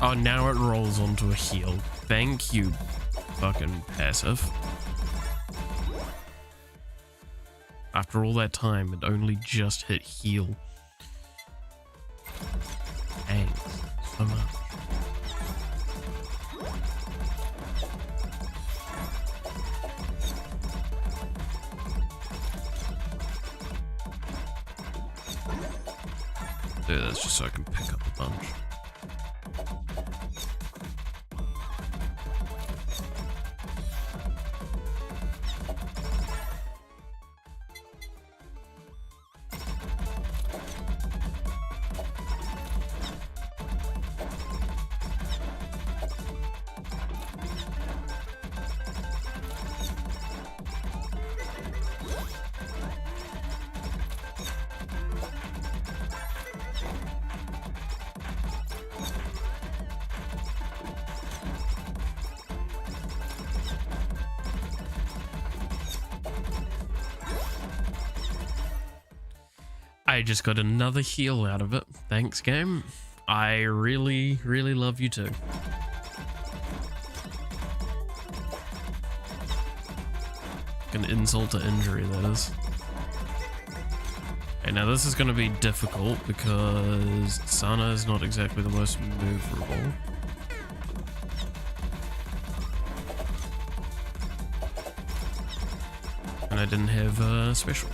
Oh, now it rolls onto a heal. Thank you, fucking passive. After all that time, it only just hit heal. Thanks so much. Do this just so I can pick up a bunch. I just got another heal out of it. Thanks, game. I really, really love you too. An insult to injury, that is. Okay, now this is going to be difficult because Sana is not exactly the most maneuverable. And I didn't have a special.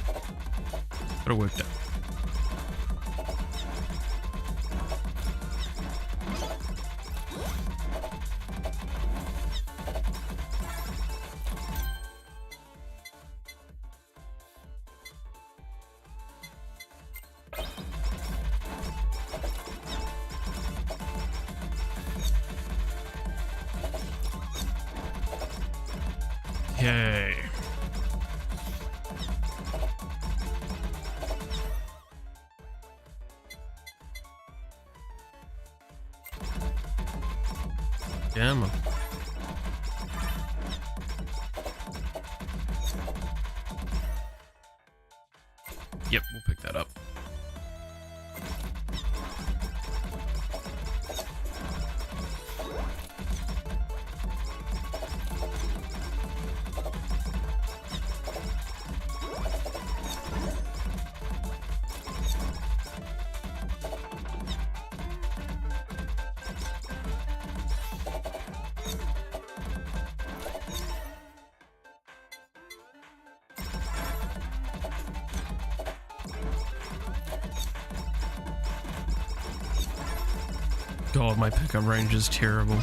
But it worked out. Okay. Damn. Yep, we'll pick that up. God, my pickup range is terrible.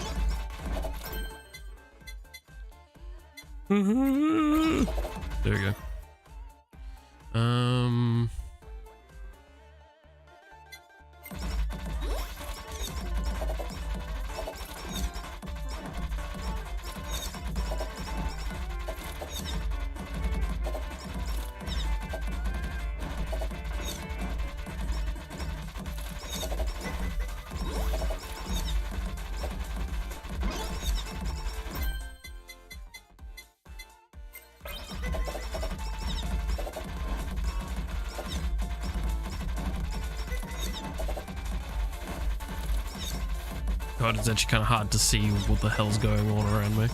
There we go. God, it's actually kind of hard to see what the hell's going on around me.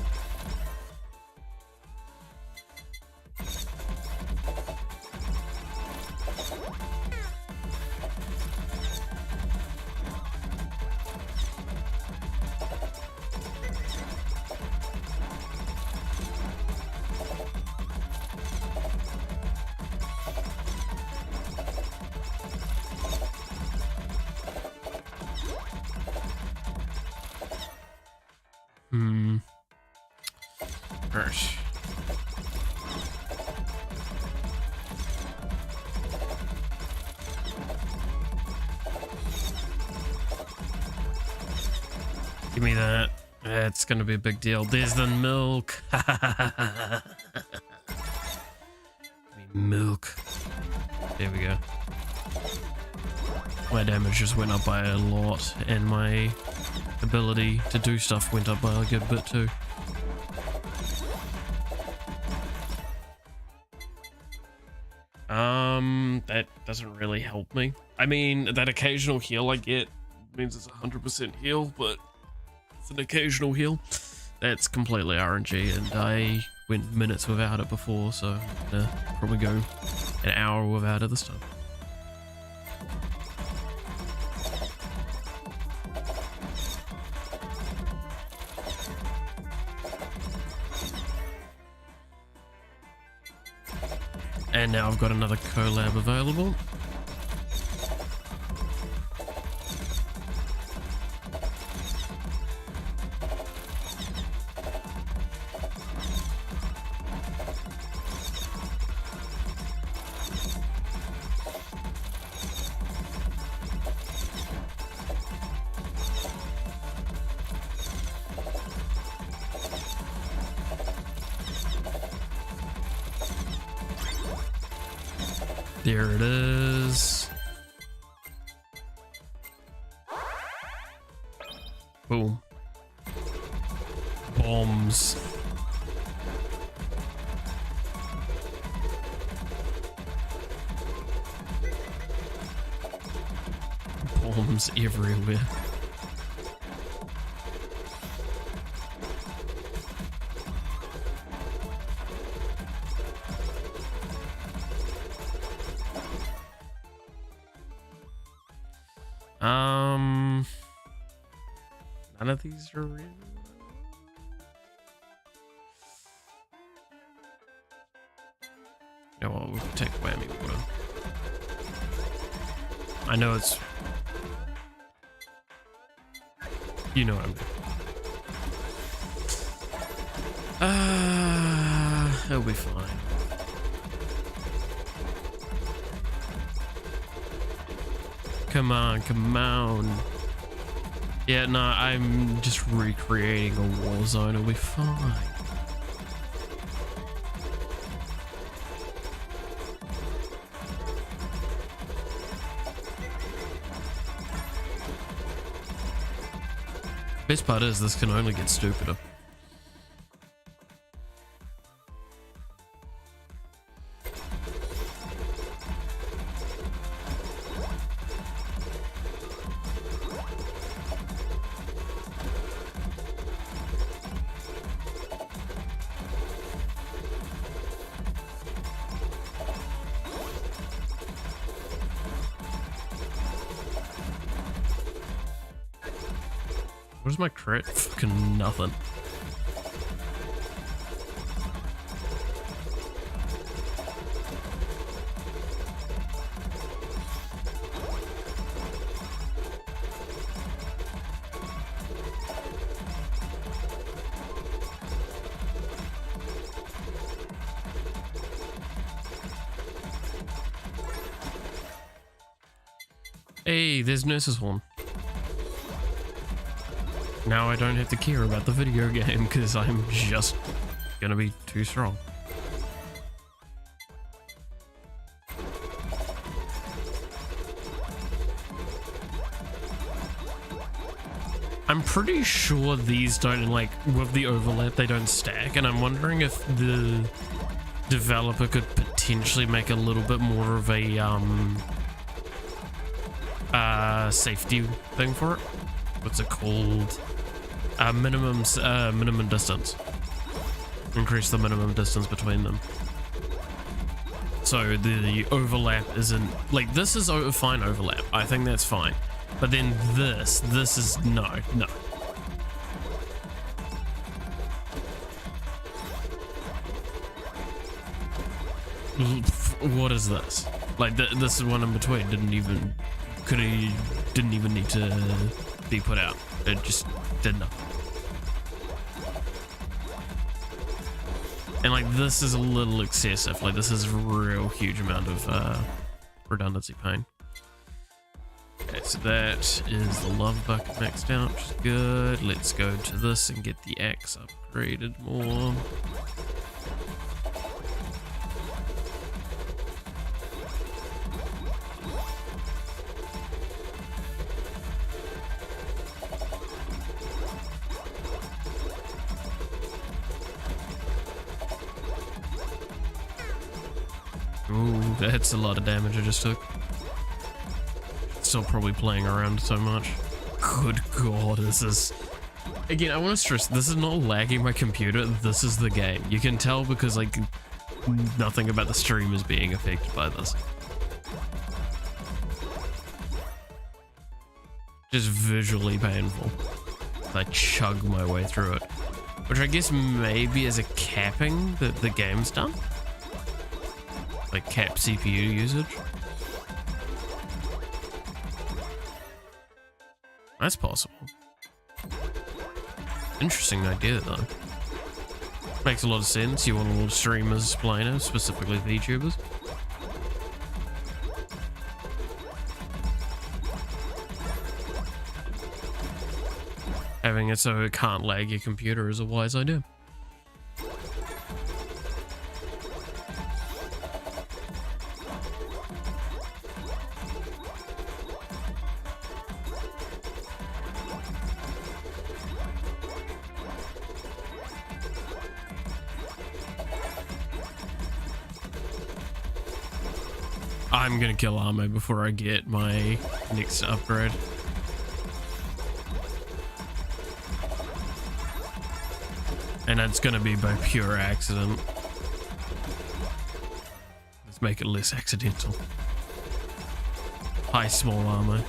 Gosh. Give me that. It's gonna be a big deal. There's the milk. Give me milk. There we go. My damage just went up by a lot, and my ability to do stuff went up by a good bit too. That doesn't really help me. I mean, that occasional heal I get means it's 100% heal, but it's an occasional heal. That's completely RNG, and I went minutes without it before, so I'm gonna probably go an hour without it this time. And now I've got another collab available. There it is. Boom. Bombs. storms everywhere. None of these are real. Yeah, well, we'll take whammy water. I know it's... You know what I mean. It'll be fine. Come on, come on. Yeah, no, I'm just recreating a war zone. It'll be fine. Best part is this can only get stupider. Where's my crit? Fucking nothing. Hey, there's Nurse's Horn. Now I don't have to care about the video game because I'm just gonna be too strong. I'm pretty sure these don't, like, with the overlap, they don't stack, and I'm wondering if the developer could potentially make a little bit more of a safety thing for it. What's it called? Minimum distance. Increase the minimum distance between them. So the overlap isn't, like, this is a fine overlap. I think that's fine. But then this is no. What is this? Like, this is one in between. Didn't even need to be put out. It just did nothing. And like, this is a little excessive. Like, this is a real huge amount of redundancy pain. Okay, so that is the love bucket maxed out, which is good. Let's go to this and get the axe upgraded more. Ooh, that's a lot of damage I just took. Still probably playing around so much. Good God, this is... Again, I want to stress, this is not lagging my computer, this is the game. You can tell because, like, nothing about the stream is being affected by this. Just visually painful. I chug my way through it. Which I guess maybe is a capping that the game's done. Like, cap CPU usage. That's possible. Interesting idea, though. Makes a lot of sense. You want all streamers playing it, specifically VTubers. Having it so it can't lag your computer is a wise idea. I'm gonna kill Armo before I get my next upgrade. And it's gonna be by pure accident. Let's make it less accidental. High small armor.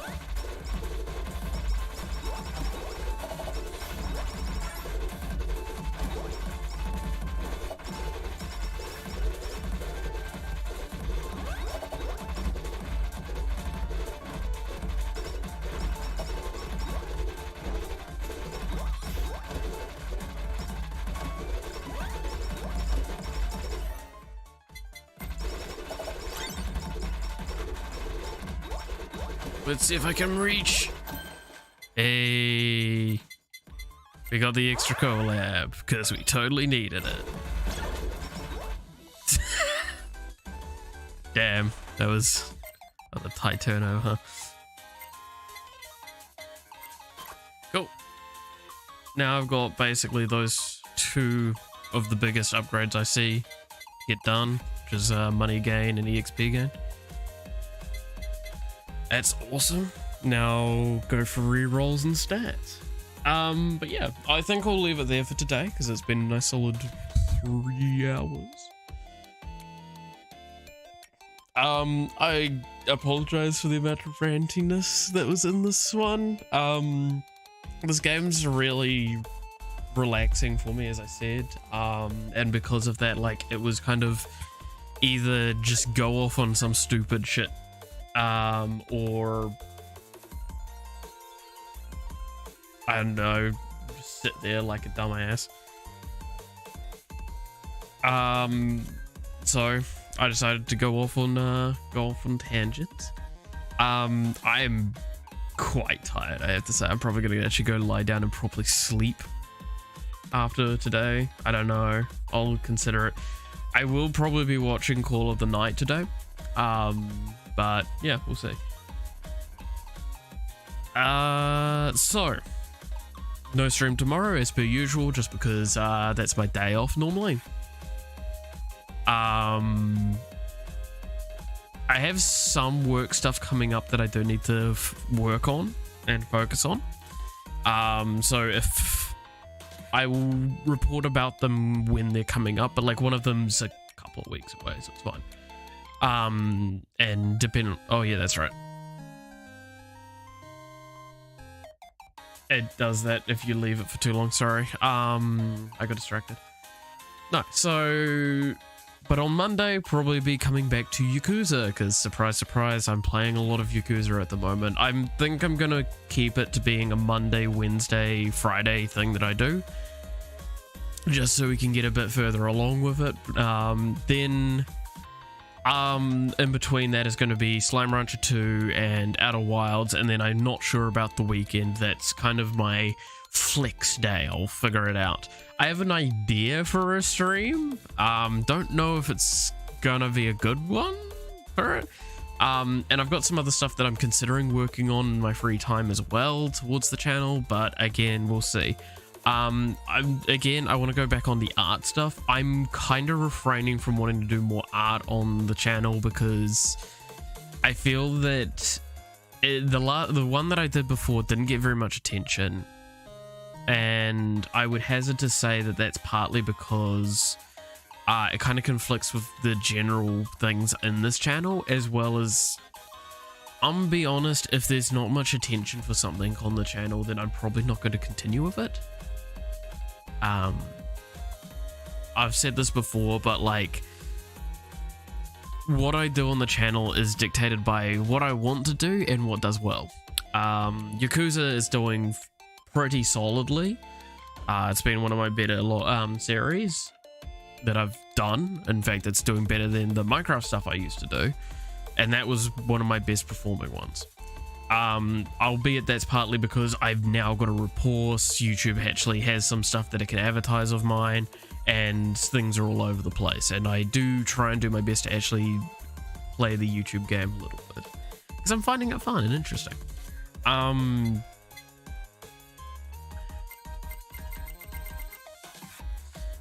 Let's see if I can reach. Hey, we got the extra collab because we totally needed it. Damn, that was a tight turnover, huh? Cool. Now I've got basically those two of the biggest upgrades I see get done, which is money gain and EXP gain. That's awesome. Now go for rerolls and stats. But yeah, I think I'll leave it there for today because it's been a nice solid 3 hours. I apologize for the amount of rantiness that was in this one. This game's really relaxing for me, as I said. And because of that, like, it was kind of either just go off on some stupid shit, or I don't know, just sit there like a dumbass. So I decided to go off on tangents. I am quite tired, I have to say. I'm probably gonna actually go lie down and properly sleep after today. I don't know, I'll consider it. I will probably be watching Call of the Night today. But yeah, we'll see. So no stream tomorrow as per usual, just because that's my day off normally. I have some work stuff coming up that I do need to work on and focus on. So if I will report about them when they're coming up, but like one of them's a couple of weeks away, so it's fine. And depending, oh yeah, that's right. It does that if you leave it for too long, sorry. I got distracted. No, so, but on Monday, probably be coming back to Yakuza, because surprise, surprise, I'm playing a lot of Yakuza at the moment. I think I'm gonna keep it to being a Monday, Wednesday, Friday thing that I do, just so we can get a bit further along with it. Then in between that is going to be Slime Rancher 2 and Outer Wilds, and then I'm not sure about the weekend. That's kind of my flex day. I'll figure it out. I have an idea for a stream. Don't know if it's gonna be a good one for it. And I've got some other stuff that I'm considering working on in my free time as well towards the channel, but again, we'll see. I want to go back on the art stuff. I'm kind of refraining from wanting to do more art on the channel because I feel that the one that I did before didn't get very much attention, and I would hazard to say that that's partly because it kind of conflicts with the general things in this channel, as well as, I'm gonna be honest, if there's not much attention for something on the channel, then I'm probably not going to continue with it. I've said this before, but like, what I do on the channel is dictated by what I want to do and what does well. Yakuza is doing pretty solidly. It's been one of my better series that I've done. In fact, it's doing better than the Minecraft stuff I used to do, and that was one of my best performing ones. Albeit that's partly because I've now got a rapport. YouTube actually has some stuff that it can advertise of mine, and things are all over the place, and I do try and do my best to actually play the YouTube game a little bit because I'm finding it fun and interesting.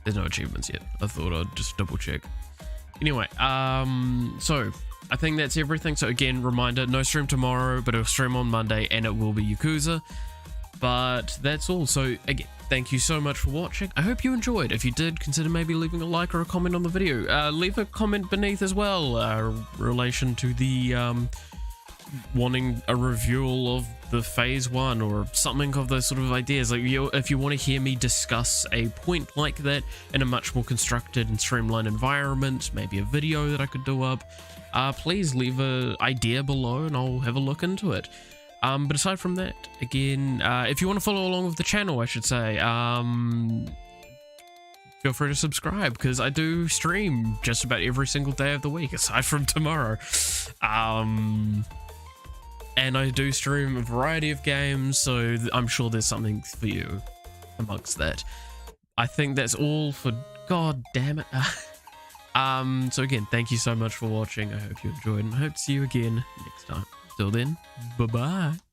There's no achievements yet. I thought I'd just double check. Anyway, so I think that's everything. So again, reminder, no stream tomorrow, but it'll stream on Monday, and it will be Yakuza. But that's all. So again, thank you so much for watching. I hope you enjoyed. If you did, consider maybe leaving a like or a comment on the video. Leave a comment beneath as well, relation to the wanting a review of the phase 1 or something of those sort of ideas. Like, if you want to hear me discuss a point like that in a much more constructed and streamlined environment, maybe a video that I could do up, please leave an idea below and I'll have a look into it. But aside from that, again, if you want to follow along with the channel, I should say, feel free to subscribe, because I do stream just about every single day of the week, aside from tomorrow. And I do stream a variety of games, so I'm sure there's something for you amongst that. I think that's all for... God damn it. So again, thank you so much for watching. I hope you enjoyed, and I hope to see you again next time. Till then, bye-bye.